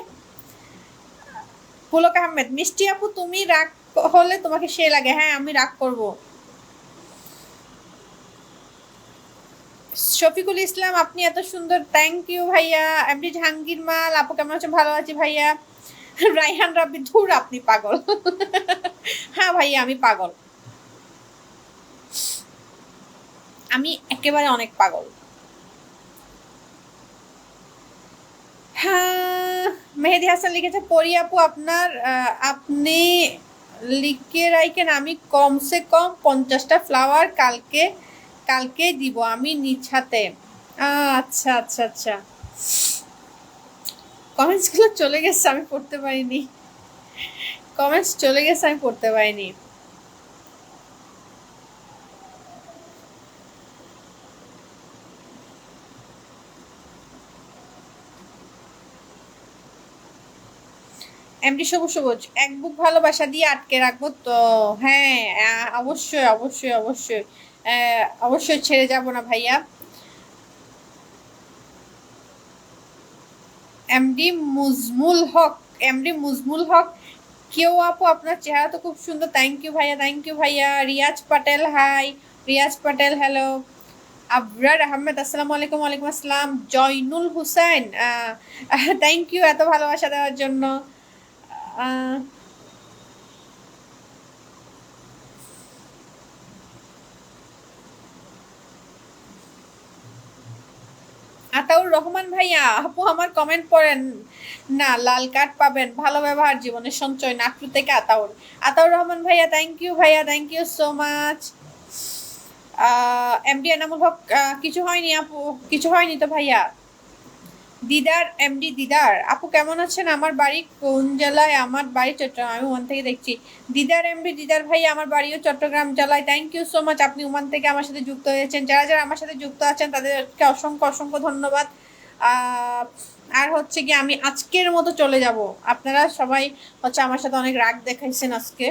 পুলক আহমেদ, মিষ্টি আপু তুমি রাগ হলে তোমাকে সে লাগে? হ্যাঁ আমি রাগ করব। শফিকুল ইসলাম আপনি এত সুন্দর, থ্যাংক ইউ ভাইয়া। এমডি জাহাঙ্গীর মাল আপু কেমন আছেন? ভালো আছি ভাইয়া। রাইহান রাব্বি, ধুর আপনি পাগল। হ্যাঁ ভাইয়া আমি পাগল, আমি একেবারে অনেক পাগল। হ্যাঁ মেহেদি হাসান লিখেছে, পরি আপু আপনার আপনি লিখে রাখেন, আমি কমসে কম 50টা ফ্লাওয়ার কালকে কালকে দিব আমি নিজ হাতে। আচ্ছা আচ্ছা আচ্ছা, কমেন্টসগুলো চলে গেছে আমি পড়তে পারিনি, কমেন্টস চলে গেছে আমি পড়তে পারিনি। এমডি সবুজ সবুজ, এক বুক ভালোবাসা দিয়ে আটকে রাখবো তো? হ্যাঁ অবশ্যই অবশ্যই অবশ্যই, অবশ্যই ছেড়ে যাব না ভাইয়া। এমডি মুজমুল হক, এমডি মুজমুল হক, কেউ আপু আপনার চেহারা তো খুব সুন্দর, থ্যাংক ইউ ভাইয়া, থ্যাংক ইউ ভাইয়া। Riyaz Patel hi, Riyaz Patel hello. আবরার আহমেদ আসসালামু আলাইকুম। ওয়ালাইকুম আসসালাম। জয়নুল হুসাইন থ্যাংক ইউ এত ভালোবাসা দেওয়ার জন্য। আহ, আতাউর রহমান ভাইয়া, আপু আমার কমেন্ট পড়েন না, লাল কার্ড পাবেন, ভালো ব্যবহার জীবনের সঞ্চয়, নাগপুর থেকে আতাউর। আতাউর রহমান ভাইয়া থ্যাংক ইউ ভাইয়া, thank you so much. MD Enamul Haque, কিছু হয়নি আপু, কিছু হয়নি তো ভাইয়া। দিদার, এমডি দিদার আপু কেমন আছেন? আমার বাড়ি কোন জেলায়? আমার বাড়ি চট্টগ্রাম, আমি ওমান থেকে দেখছি। দিদার এমডি দিদার ভাই, আমার বাড়িও চট্টগ্রাম জেলায়, থ্যাংক ইউ সো মাচ, আপনি ওমান থেকে আমার সাথে যুক্ত হয়েছেন। যারা যারা আমার সাথে যুক্ত আছেন তাদেরকে অসংখ্য অসংখ্য ধন্যবাদ। আর হচ্ছে কি আমি আজকের মতো চলে যাব, আপনারা সবাই হচ্ছে আমার সাথে অনেক রাগ দেখাইছেন আজকে,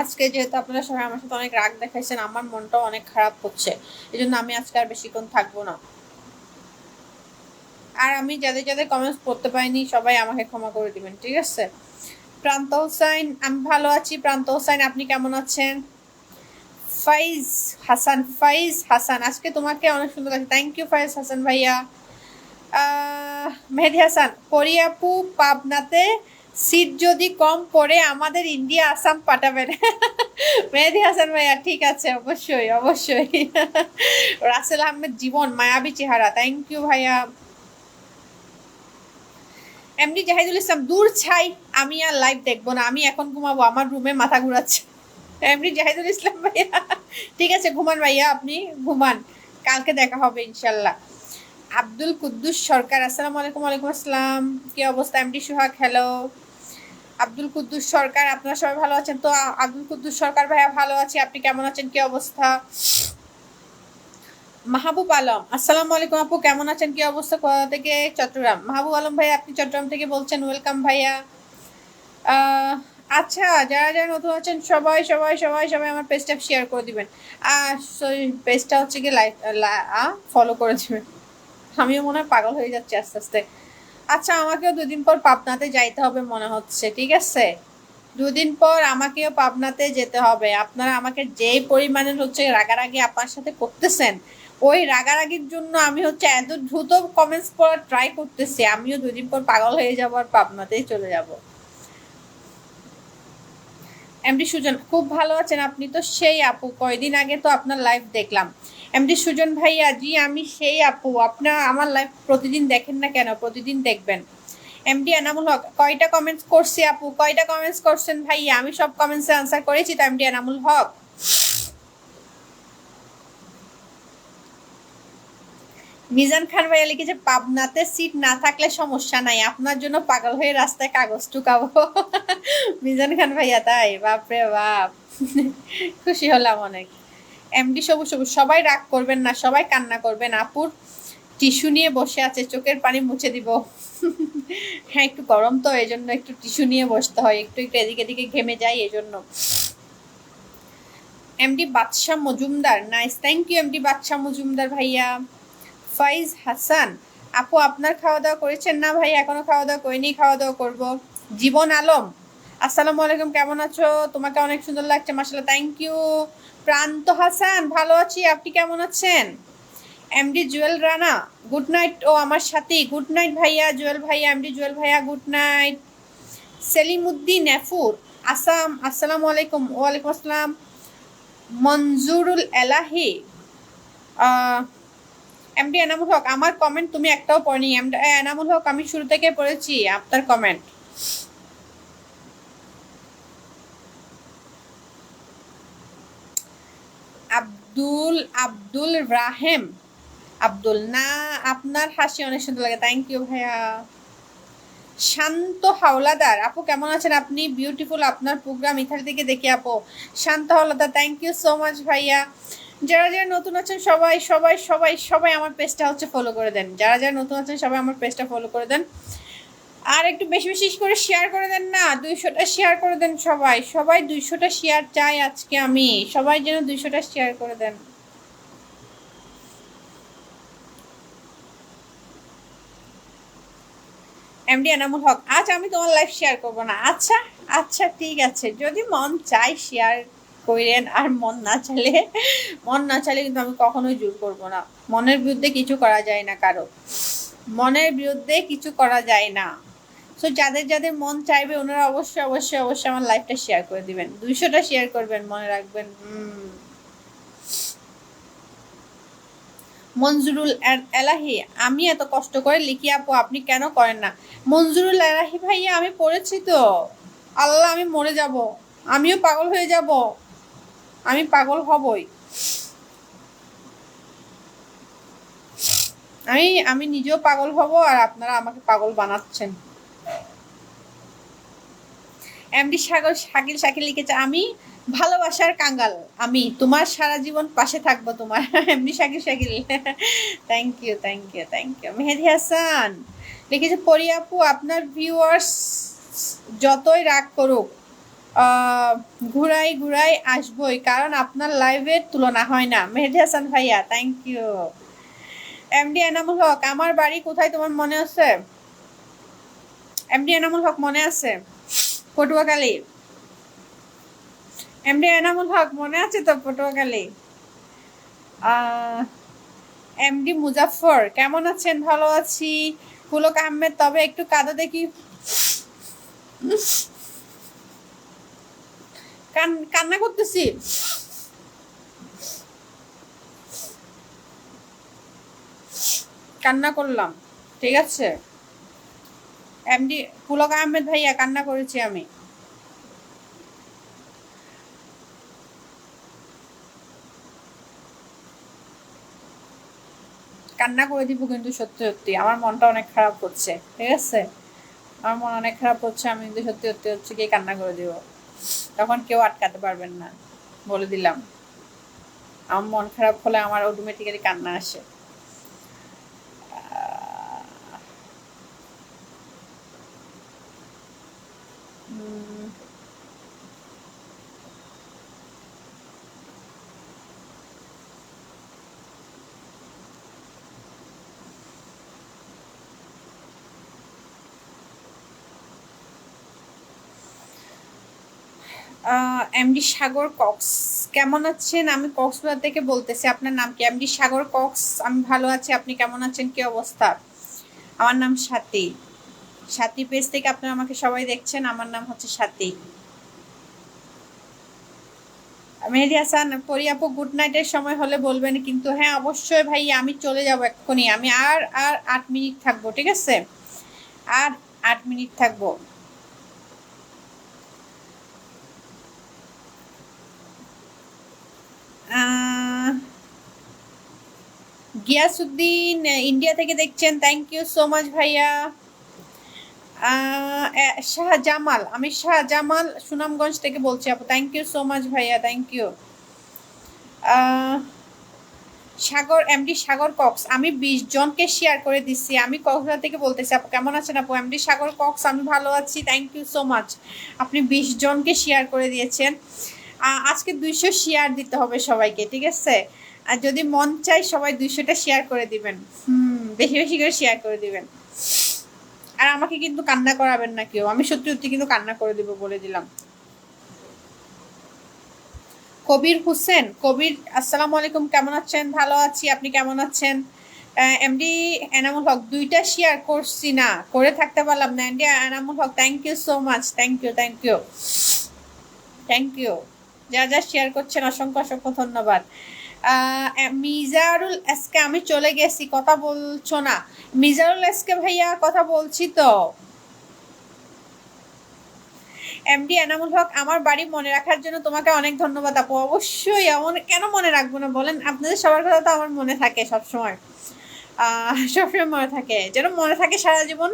আজকে যেহেতু আপনারা সবাই আমার সাথে অনেক রাগ দেখাইছেন আমার মনটাও অনেক খারাপ হচ্ছে, এই জন্য আমি আজকে আর বেশিক্ষণ থাকবো না। আর আমি যাদের যাদের কমেন্টস পড়তে পারিনি সবাই আমাকে ক্ষমা করে দিবেন, ঠিক আছে? প্রান্ত হোসাইন, আমি ভালো আছি। প্রান্ত হোসাইন আপনি কেমন আছেন? ফাইজ হাসান, ফাইজ হাসান আজকে তোমাকে অনেক সুন্দর লাগছে, থ্যাংক ইউ ফাইজ হাসান ভাইয়া। মেহেদি হাসান, পরি আপু পাবনাতে সিট যদি কম পড়ে আমাদের ইন্ডিয়া আসাম পাঠাবেন। মেহেদি হাসান ভাইয়া ঠিক আছে, অবশ্যই অবশ্যই। রাসেল আহমেদ জীবন মায়াবী চেহারা, থ্যাংক ইউ ভাইয়া। এমডি জাহিদুল ইসলাম, দূর ছাই, আমি আর লাইভ দেখবো না, আমি এখন ঘুমাবো, আমার রুমে মাথা ঘুরাচ্ছে। এমডি জাহিদুল ইসলাম ভাইয়া ঠিক আছে, ঘুমান ভাইয়া, আপনি ঘুমান, কালকে দেখা হবে ইনশাল্লাহ। আব্দুল কুদ্দুস সরকার, আসসালামু আলাইকুম। ওয়ালাইকুম আসসালাম, কি অবস্থা? এমডি সোহাগ, হ্যালো। আব্দুল কুদ্দুস সরকার, আপনারা সবাই ভালো আছেন তো? আব্দুল কুদ্দুস সরকার ভাইয়া ভালো আছি, আপনি কেমন আছেন, কি অবস্থা? মাহবুব আলম, আসসালামু আলাইকুম আপু, কেমন আছেন, কি অবস্থা? কোথা থেকে? চট্টগ্রাম। মাহবুব আলম ভাইয়া, আপনি চট্টগ্রাম থেকে বলছেন, ওয়েলকাম ভাইয়া। আচ্ছা, যারা যারা নতুন আছেন সবাই সবাই সবাই সবাই আমার পেজটা শেয়ার করে দিবেন, আর পেজটা হচ্ছে কি লাইক ফলো করে দিবেন। আমিও মনে হয় পাগল হয়ে যাচ্ছি আস্তে আস্তে। আচ্ছা, আমাকেও দুদিন পর পাবনাতে যাইতে হবে মনে হচ্ছে, ঠিক আছে? দুদিন পর আমাকেও পাবনাতে যেতে হবে। আপনারা আমাকে যেই পরিমাণের হচ্ছে রাগারাগি আপনার সাথে করতেছেন, ওই রাগারাগির জন্য আমি হচ্ছে এত দ্রুত কমেন্টস পড়ার ট্রাই করতেছি, আমিও দুদিন পর পাগল হয়ে যাবো আর পাবনাতেই চলে যাব। এমডি সুজন, খুব ভালো আছেন আপনি? তো সেই আপু, কয়দিন আগে তো আপনার লাইভ দেখলাম। এমডি সুজন ভাইয়া, জি আমি সেই আপু, আপনার আমার লাইভ প্রতিদিন দেখেন না কেন? প্রতিদিন দেখবেন। এমডি এনামুল হক, কয়টা কমেন্টস করছি আপু? কয়টা কমেন্টস করছেন ভাইয়া? আমি সব কমেন্টসে আনসার করেছি তো এমডি এনামুল হক। মিজান খান ভাইয়া লিখেছে, পাবনাতে সিট না থাকলে সমস্যা নাই, আপনার জন্য পাগল হয়ে রাস্তায় কাগজ টুকাবো। মিজান খান ভাইয়া, তাই? বাপরে বাপ, খুশি হলাম অনেক। এমডি সবুজ সবুজ, সবাই রাগ করবেন না, সবাই কান্না করবেন, আপুর টিস্যু নিয়ে বসে আছে, চোখের পানি মুছে দিব। হ্যাঁ, একটু গরম তো, এই জন্য একটু টিস্যু নিয়ে বসতে হয়, একটু একটু এদিকে এদিকে ঘেমে যায় এই জন্য। MD Badshah Majumdar, nice, thank you MD Badshah Majumdar ভাইয়া। ফাইজ হাসান, আপু আপনার খাওয়া দাওয়া করেছেন? না ভাই, এখনো খাওয়া দাওয়া করিনি, খাওয়া দাওয়া করবো। জীবন আলম, আসসালামু আলাইকুম, কেমন আছো? তোমাকে অনেক সুন্দর লাগছে মাশাআল্লাহ, থ্যাংক ইউ। প্রান্ত হাসান, ভালো আছি, আপনি কেমন আছেন? MD Jewel Rana, good night. ও আমার সাথী, গুড নাইট ভাইয়া জুয়েল ভাইয়া, এমডি জুয়েল ভাইয়া গুড নাইট। সেলিমউদ্দিন এফুর, আসসালামু আলাইকুম। ওয়ালাইকুম আসসালাম। মনজুরুল এলাহি, এমডি এনামুল হক, আমার কমেন্ট তুমি একটাও পড়নি। এনামুল হক, আমি শুরু থেকে পড়েছি আপনার কমেন্ট। আব্দুল রাহেম, আব্দুল না, আপনার হাসি অনেক সুন্দর লাগে, থ্যাংক ইউ ভাইয়া। শান্ত হাওলাদার, আপু কেমন আছেন আপনি? বিউটিফুল, আপনার প্রোগ্রাম এখান থেকে দেখি আপু। Shanto Howlader, thank you so much ভাইয়া। যারা যারা নতুন আছেন সবাই সবাই সবাই সবাই আমার পেজটা হচ্ছে ফলো করে দেন, যারা যারা নতুন আছেন সবাই আমার পেজটা ফলো করে দেন, আর একটু বেশি বেশি করে শেয়ার করে দেন না, 200টা শেয়ার করে দেন সবাই সবাই, 200টা শেয়ার চাই আজকে আমি, সবাই যেন 200টা শেয়ার করে দেন। এমডি এনামুল হক, আজ আমি তোমার লাইভ শেয়ার করবো না। আচ্ছা আচ্ছা ঠিক আছে, যদি মন চাই শেয়ার করেন, আর মন না চাইলে কিন্তু আমি কখনোই জোর করবো না। মনের বিরুদ্ধে কিছু করা যায় না কারো, মনের বিরুদ্ধে কিছু করা যায় না। সো যাদের যাদের মন চাইবে ওনারা অবশ্যই অবশ্যই অবশ্যই আমার লাইভটা শেয়ার করে দিবেন, 200টা শেয়ার করবেন, মনে রাখবেন। মনজুরুল এলাহি, আমি এত কষ্ট করে লিখি আপু, আপনি কেন করেন না? মনজুরুল এলাহি ভাইয়া, আমি পড়েছি তো, আল্লাহ আমি মরে যাব, আমিও পাগল হয়ে যাব, আমি পাগল হবই, আমি নিজেও পাগল হব, আর আপনারা আমাকে পাগল বানাচ্ছেন। এমডি শাকিল লিখেছে, আমি ভালোবাসার কাঙ্গাল, আমি তোমার সারা জীবন পাশে থাকবো তোমার। MD Shakil thank you thank you thank you. Mehedi Hasan লিখেছে, পরি আপু আপনার ভিউয়ার্স যতই রাগ করুক ঘুরাই ঘুরাই আসবই, কারণ আপনার লাইভের তুলনা হয় না। মেহেদি হাসান ভাইয়া, থ্যাংক ইউ। এমডি এনামুল হক, আমার বাড়ি কোথায় তোমার মনে আছে? এমডি এনামুল হক, মনে আছে? পটুয়াখালী। এমডি এনামুল হক, মনে আছে তো? পটুয়াখালী। এমডি মুজাফর, কেমন আছেন? ভালো আছি। পুলক আহমেদ তবে একটু কাঁদো দেখি। কান্না করতেছি। কান্না করলাম, ঠিক আছে। এমডি পুলক আহমেদ ভাইয়া, কান্না করেছি আমি। কান্না করে দিব কিন্তু সত্যি সত্যি আমার মনটা অনেক খারাপ হচ্ছে, ঠিক আছে। আমার মন অনেক খারাপ হচ্ছে, আমি কিন্তু সত্যি সত্যি হচ্ছে কি কান্না করে দিব। তখন কেউ আটকাতে পারবেন না, বলে দিলাম। আমার মন খারাপ হলে আমার অটোমেটিক্যালি কান্না আসে। এমডি সাগর কক্স, কেমন আছেন? আমি কক্সবাজার থেকে বলতেছি। আপনার নাম কি? এমডি সাগর কক্স, আমি ভালো আছি, আপনি কেমন আছেন? কি অবস্থা? আমার নাম সাথী। সাথী পেজ থেকে আপনারা আমাকে সবাই দেখছেন, আমার নাম হচ্ছে সাথী। মেহেদি হাসান, পরি আপু গুড নাইটের সময় হলে বলবেন কিন্তু। হ্যাঁ অবশ্যই ভাই, আমি চলে যাব এক্ষুনি। আমি আর আর 8 মিনিট থাকবো, ঠিক আছে। আর 8 মিনিট থাকবো। গিয়াসুদ্দিন ইন্ডিয়া থেকে দেখছেন, থ্যাংক ইউ সো মাচ ভাইয়া। শাহজামাল, আমি শাহজামাল সুনামগঞ্জ থেকে বলছি আপু, থ্যাংক ইউ সো মাচ ভাইয়া, thank you. Sagar, MD Sagar Cox, আমি 20 জনকে শেয়ার করে দিচ্ছি। আমি কক্সবাজার থেকে বলতেছি। আপু কেমন আছেন? আপু এমডি সাগর কক্স, আমি ভালো আছি, থ্যাংক ইউ সো মাচ। আপনি 20 জনকে শেয়ার করে দিয়েছেন। আজকে 200 শেয়ার দিতে হবে সবাইকে, ঠিক আছে। আর যদি মন চাই সবাই 200টা শেয়ার করে দিবেন। বেশি বেশি করে শেয়ার করে দিবেন। আর আমাকে কিন্তু কান্না করাবেন না কেউ, আমি সত্যি সত্যি কিন্তু কান্না করে দিব, বলে দিলাম। কবির হোসেন, কবির আসসালামু আলাইকুম, কেমন আছেন? ভালো আছি, আপনি কেমন আছেন? এমডি এনামুল হক, 2টা শেয়ার করছি না, করে থাকতে পারলাম না। MD Enamul Haque, thank you so much, thank you, thank you, thank you. যা যা শেয়ার করছেন অসংখ্য অসংখ্য ধন্যবাদ। মিজারুল এসকে, আমি চলে গেছি, কথা বলছো না। মিজারুল এসকে ভাইয়া, কথা বলছি তো। এমডি এনামুল হক, আমার বাড়ি মনে রাখার জন্য তোমাকে অনেক ধন্যবাদ আপু। অবশ্যই, এমন কেন মনে রাখবো না বলেন? আপনাদের সবার কথা তো আমার মনে থাকে সবসময়। সবসময় মনে থাকে, যেন মনে থাকে সারা জীবন,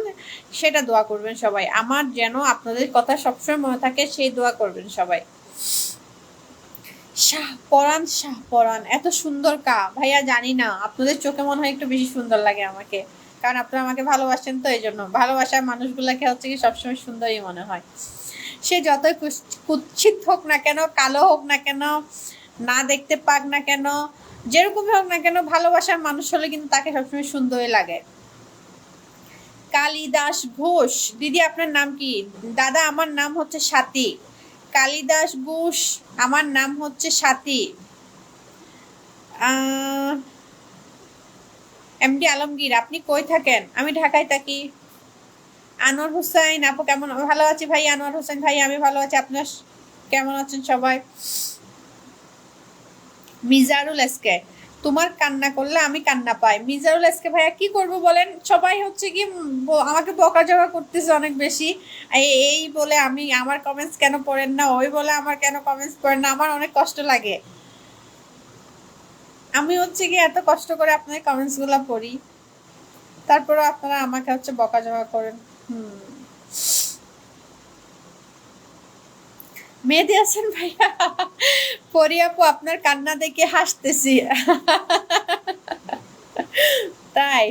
সেটা দোয়া করবেন সবাই। আমার যেন আপনাদের কথা সবসময় মনে থাকে, সেই দোয়া করবেন সবাই। শাহপরান, শাহপরান এত সুন্দর কা ভাইয়া? জানি না, আপনাদের চোখে মনে হয় একটু বেশি সুন্দর লাগে আমাকে, কারণ আপনারা আমাকে ভালোবাসেন তো, এই জন্য। ভালোবাসার মানুষগুলাকে হচ্ছে কি সবসময় সুন্দরই মনে হয়। সে যতই কুৎসিত হোক না কেন, কালো হোক না কেন, না দেখতে পাক না কেন, যেরকমই হোক না কেন, ভালোবাসার মানুষ হলে কিন্তু তাকে সবসময় সুন্দরই লাগে। কালিদাস ঘোষ, দিদি আপনার নাম কি? দাদা আমার নাম হচ্ছে সাথী। কালিদাস ঘোষ, আমার নাম হচ্ছে সাথী। এমডি আলমগীর, আপনি কই থাকেন? আমি ঢাকায় থাকি। আনোয়ার হোসেন আপু কেমন? ভালো আছি ভাই। আনোয়ার হোসেন ভাই, আমি ভালো আছি, আপনার কেমন আছেন সবাই? মিজারুল এসকে, তোমার কান্না করলে আমি কান্না পাই। মিজারুল এসকে ভাইয়া, কি করব বলেন? সবাই হচ্ছে কি আমাকে বকাঝকা করতেছে অনেক বেশি। এই বলে আমি, আমার কমেন্টস কেন পড়েন না, ওই বলে আমার কেন কমেন্টস পড়েন না, আমার অনেক কষ্ট লাগে। আমি হচ্ছে কি এত কষ্ট করে আপনাদের কমেন্টস গুলা পড়ি, তারপরে আপনারা আমাকে হচ্ছে বকাঝকা করেন। মেহেদি হাসান ভাইয়া, পরি আপু আপনার কান্না দেখে হাসতেছি। তাই?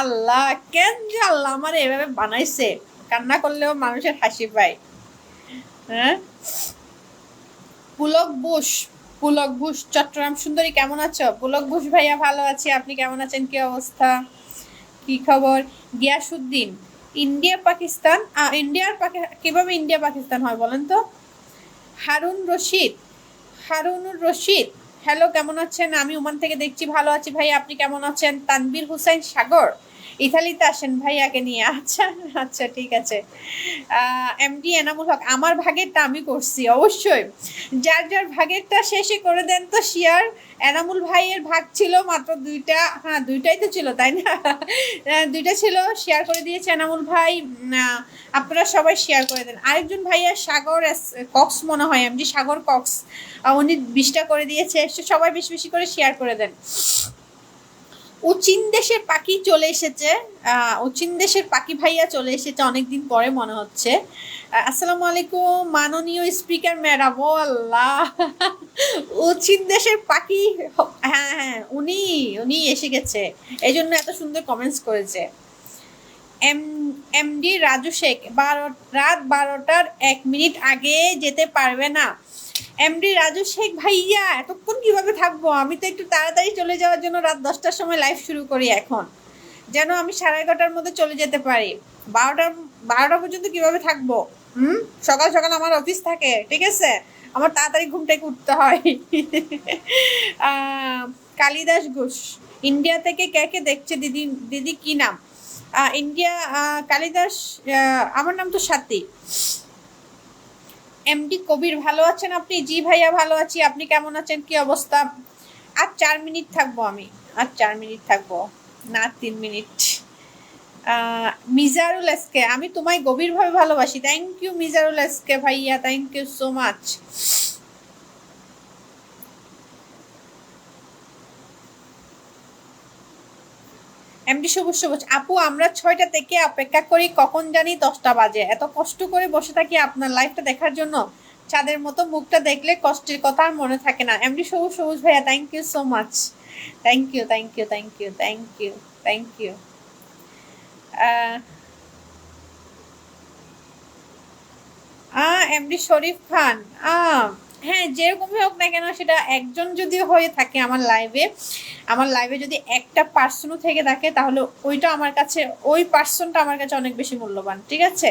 আল্লাহ, কেন যে আল্লাহ আমার এভাবে বানাইছে, কান্না করলেও মানুষের হাসি পায়। হ্যাঁ। পুলক বুশ, পুলক বুশ চট্টগ্রাম সুন্দরী, কেমন আছো? পুলক বুশ ভাইয়া, ভালো আছি, আপনি কেমন আছেন? কি অবস্থা, কি খবর? গিয়াসুদ্দিন, ইন্ডিয়া পাকিস্তান, ইন্ডিয়ার কিভাবে ইন্ডিয়া পাকিস্তান হয় বলেন তো? হারুন রশিদ, হারুনুর রশিদ, হ্যালো কেমন আছেন? আমি ওমান থেকে দেখছি, ভালো আছি ভাই, আপনি কেমন আছেন? তানবীর হুসাইন সাগর, ইতালিতে আসেন ভাইয়াকে নিয়ে। আচ্ছা আচ্ছা, ঠিক আছে। এমডি এনামুল হক, আমার ভাগেরটা আমি করছি অবশ্যই। যার যার ভাগেরটা শেষে করে দেন তো শেয়ার। এনামুল ভাইয়ের ভাগ ছিল মাত্র দুইটা, হ্যাঁ দুইটাই তো ছিল তাই না? দুইটা ছিল, শেয়ার করে দিয়েছে এনামুল ভাই। আপনারা সবাই শেয়ার করে দেন। আরেকজন ভাইয়া সাগর কক্স মনে হয়, এমডি সাগর কক্স, উনি 20টা করে দিয়েছে। সবাই বেশি বেশি করে শেয়ার করে দেন। উচিন দেশের পাখি চলে এসেছে, উচিন দেশের পাখি ভাইয়া চলে এসেছে অনেকদিন পরে মনে হচ্ছে। আসসালামু আলাইকুম মাননীয় স্পিকার ম্যাডাম। ও আল্লাহ, উচিন দেশের পাখি, হ্যাঁ হ্যাঁ উনি উনি এসে গেছে, এই জন্য এত সুন্দর কমেন্টস করেছে। এমডি রাজু শেখ, রাত 12টার 1 মিনিট আগে যেতে পারবে না? এমডি রাজু শেখ ভাইয়া এতক্ষণ কিভাবে থাকবো? আমি তো একটু তাড়াতাড়ি চলে যাওয়ার জন্য রাত 10টার সময় লাইভ শুরু করি এখন, যেন আমি 11:30টার মধ্যে চলে যেতে পারি। 12টা পর্যন্ত কিভাবে থাকবো? সকাল সকাল আমার অফিস থাকে, ঠিক আছে, আমার তাড়াতাড়ি ঘুম থেকে উঠতে হয়। কালিদাস ঘোষ, ইন্ডিয়া থেকে কে কে দেখছে দিদি? দিদি কি নাম? ইন্ডিয়া, কালিদাস, আমার নাম তো সাথী। এমডি কবির, ভালো আছেন আপনি? জি ভাইয়া ভালো আছি, আপনি কেমন আছেন, কি অবস্থা? আর 4 মিনিট থাকবো আমি, আর 4 মিনিট থাকবো, না 3 মিনিট। মিজারুল এসকে, আমি তোমায় গভীরভাবে ভালোবাসি। থ্যাংক ইউ মিজারুল এসকে ভাইয়া, thank you so much. MD Sabuj Sabuj, আপু আমরা 6টা থেকে অপেক্ষা করি, কখন জানি 10টা বাজে, এত কষ্ট করে বসে থাকি আপনার লাইভটা দেখার জন্য। চাঁদের মতো মুখটা দেখলে কষ্টের কথা আর মনে থাকে না। এমডি সবুজ সবুজ ভাইয়া, thank you so much, thank you thank you thank you thank you thank you. MD Sharif Khan, হ্যাঁ যেরকমই হোক না কেন, সেটা একজন যদি হয়ে থাকে আমার লাইভে যদি একটা পার্সনও থেকে থাকে, তাহলে ওইটা আমার কাছে, ওই পার্সনটা আমার কাছে অনেক বেশি মূল্যবান, ঠিক আছে?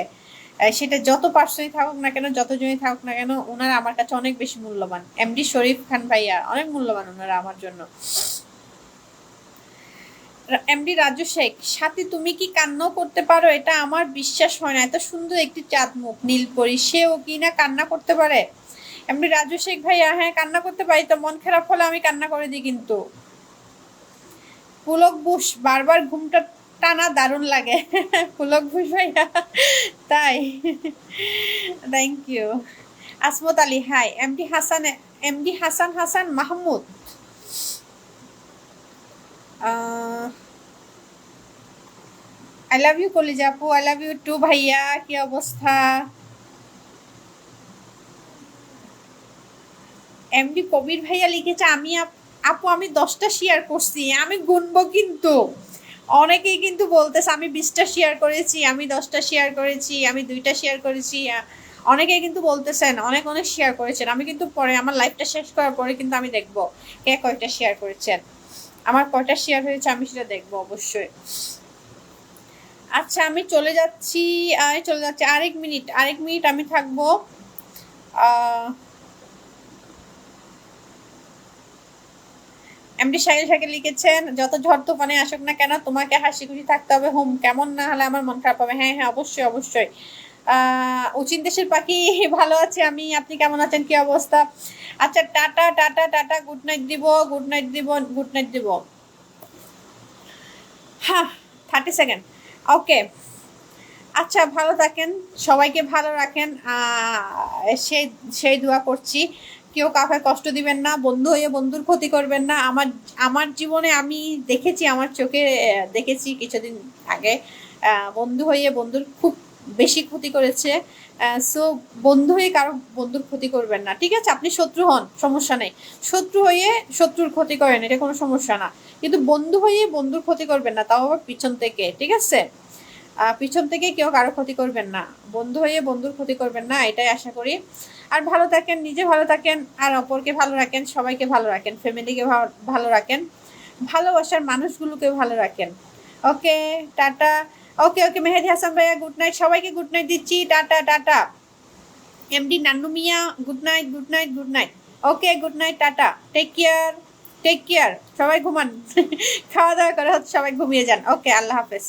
সেটা যত পার্সনই থাকুক না কেন, যতজনই থাকুক না কেন, ওনারা আমার কাছে অনেক বেশি মূল্যবান। এমডি শরীফ খান ভাইয়া অনেক মূল্যবান ওনারা আমার জন্য। এমডি রাজু শেখ, সাথী তুমি কি কান্নাও করতে পারো? এটা আমার বিশ্বাস হয় না, এত সুন্দর একটি চাঁদ মুখ নীলপরি, সেও কি না কান্না করতে পারে? এমডি রাজু শেখ ভাইয়া, হ্যাঁ কান্না করতে পারি তো, মন খারাপ হলে আমি কান্না করে দিই কিন্তু। পুলক বুশ, বারবার ঘুমটা টানা দারুণ লাগে। পুলক বুশ ভাইয়া, তাই? Thank you. Asmat Ali, hi. MD Hasan Hasan Mahmud, I love you কলিজা আপু, আই লাভ ইউ টু ভাইয়া, কি অবস্থা? এমডি কবির ভাইয়া লিখেছে, আপু আমি 10টা শেয়ার করছি, আমি গুনবো কিন্তু। অনেকেই কিন্তু বলতেছে আমি 20টা শেয়ার করেছি, আমি 10টা শেয়ার করেছি, আমি 2টা শেয়ার করেছি। অনেকেই কিন্তু বলতেছেন অনেক অনেক শেয়ার করেছেন। আমি কিন্তু পরে আমার লাইভটা শেষ করার পরে কিন্তু আমি দেখবো কে কয়টা শেয়ার করেছেন, আমার কয়টা শেয়ার হয়েছে আমি সেটা দেখবো অবশ্যই। আচ্ছা আমি চলে যাচ্ছি, আরেক মিনিট আমি থাকবো। এমডি শাকিল শাকিল লিখেছেন, যত ঝড় তুফানে আসুক না কেন তোমাকে হাসি খুশি থাকতে হবে, হুম কেমন না হলে আমার মন খারাপ হবে। হ্যাঁ হ্যাঁ অবশ্যই অবশ্যই। উচিন দেশের পাখি, ভালো আছে আমি, আপনি কেমন আছেন, কি অবস্থা? আচ্ছা tata tata tata, good night দিব, গুড নাইট দিব, গুড নাইট দিব। হ্যাঁ 30 সেকেন্ড, ওকে। আচ্ছা ভালো থাকেন, সবাইকে ভালো রাখেন, সেই সেই দোয়া করছি। কেউ কাউকে কষ্ট দিবেন না, বন্ধু হয়ে বন্ধুর ক্ষতি করবেন না। আমার জীবনে আমি দেখেছি, আমার চোখে দেখেছি কিছুদিন আগে, বন্ধু হয়ে বন্ধুর খুব বেশি ক্ষতি করেছে। সো বন্ধু হয়ে কারো বন্ধুর ক্ষতি করবেন না, ঠিক আছে? আপনি শত্রু হন, সমস্যা নেই, শত্রু হয়ে শত্রুর ক্ষতি করেন, এটা কোনো সমস্যা না, কিন্তু বন্ধু হয়ে বন্ধুর ক্ষতি করবেন না, তাও আবার পিছন থেকে, ঠিক আছে? পিছন থেকে কেউ কারো ক্ষতি করবেন না, বন্ধু হয়ে বন্ধুর ক্ষতি করবেন না, এটাই আশা করি। আর ভালো থাকেন, নিজে ভালো থাকেন, আর অপরকে ভালো রাখেন, সবাইকে ভালো রাখেন, ফ্যামিলিকে ভালো রাখেন, ভালোবাসার মানুষগুলোকে ভালো রাখেন। ওকে টাটা। ওকে ওকে মেহেদি হাসান ভাইয়া গুড নাইট, সবাইকে গুড নাইট দিচ্ছি, tata tata. MD Nannu Mia good night good night good night. Okay good night, tata, take care. Take care, সবাই ঘুমান। খাওয়া দাওয়া করে হচ্ছে সবাই ঘুমিয়ে যান। ওকে, আল্লাহ হাফেজ।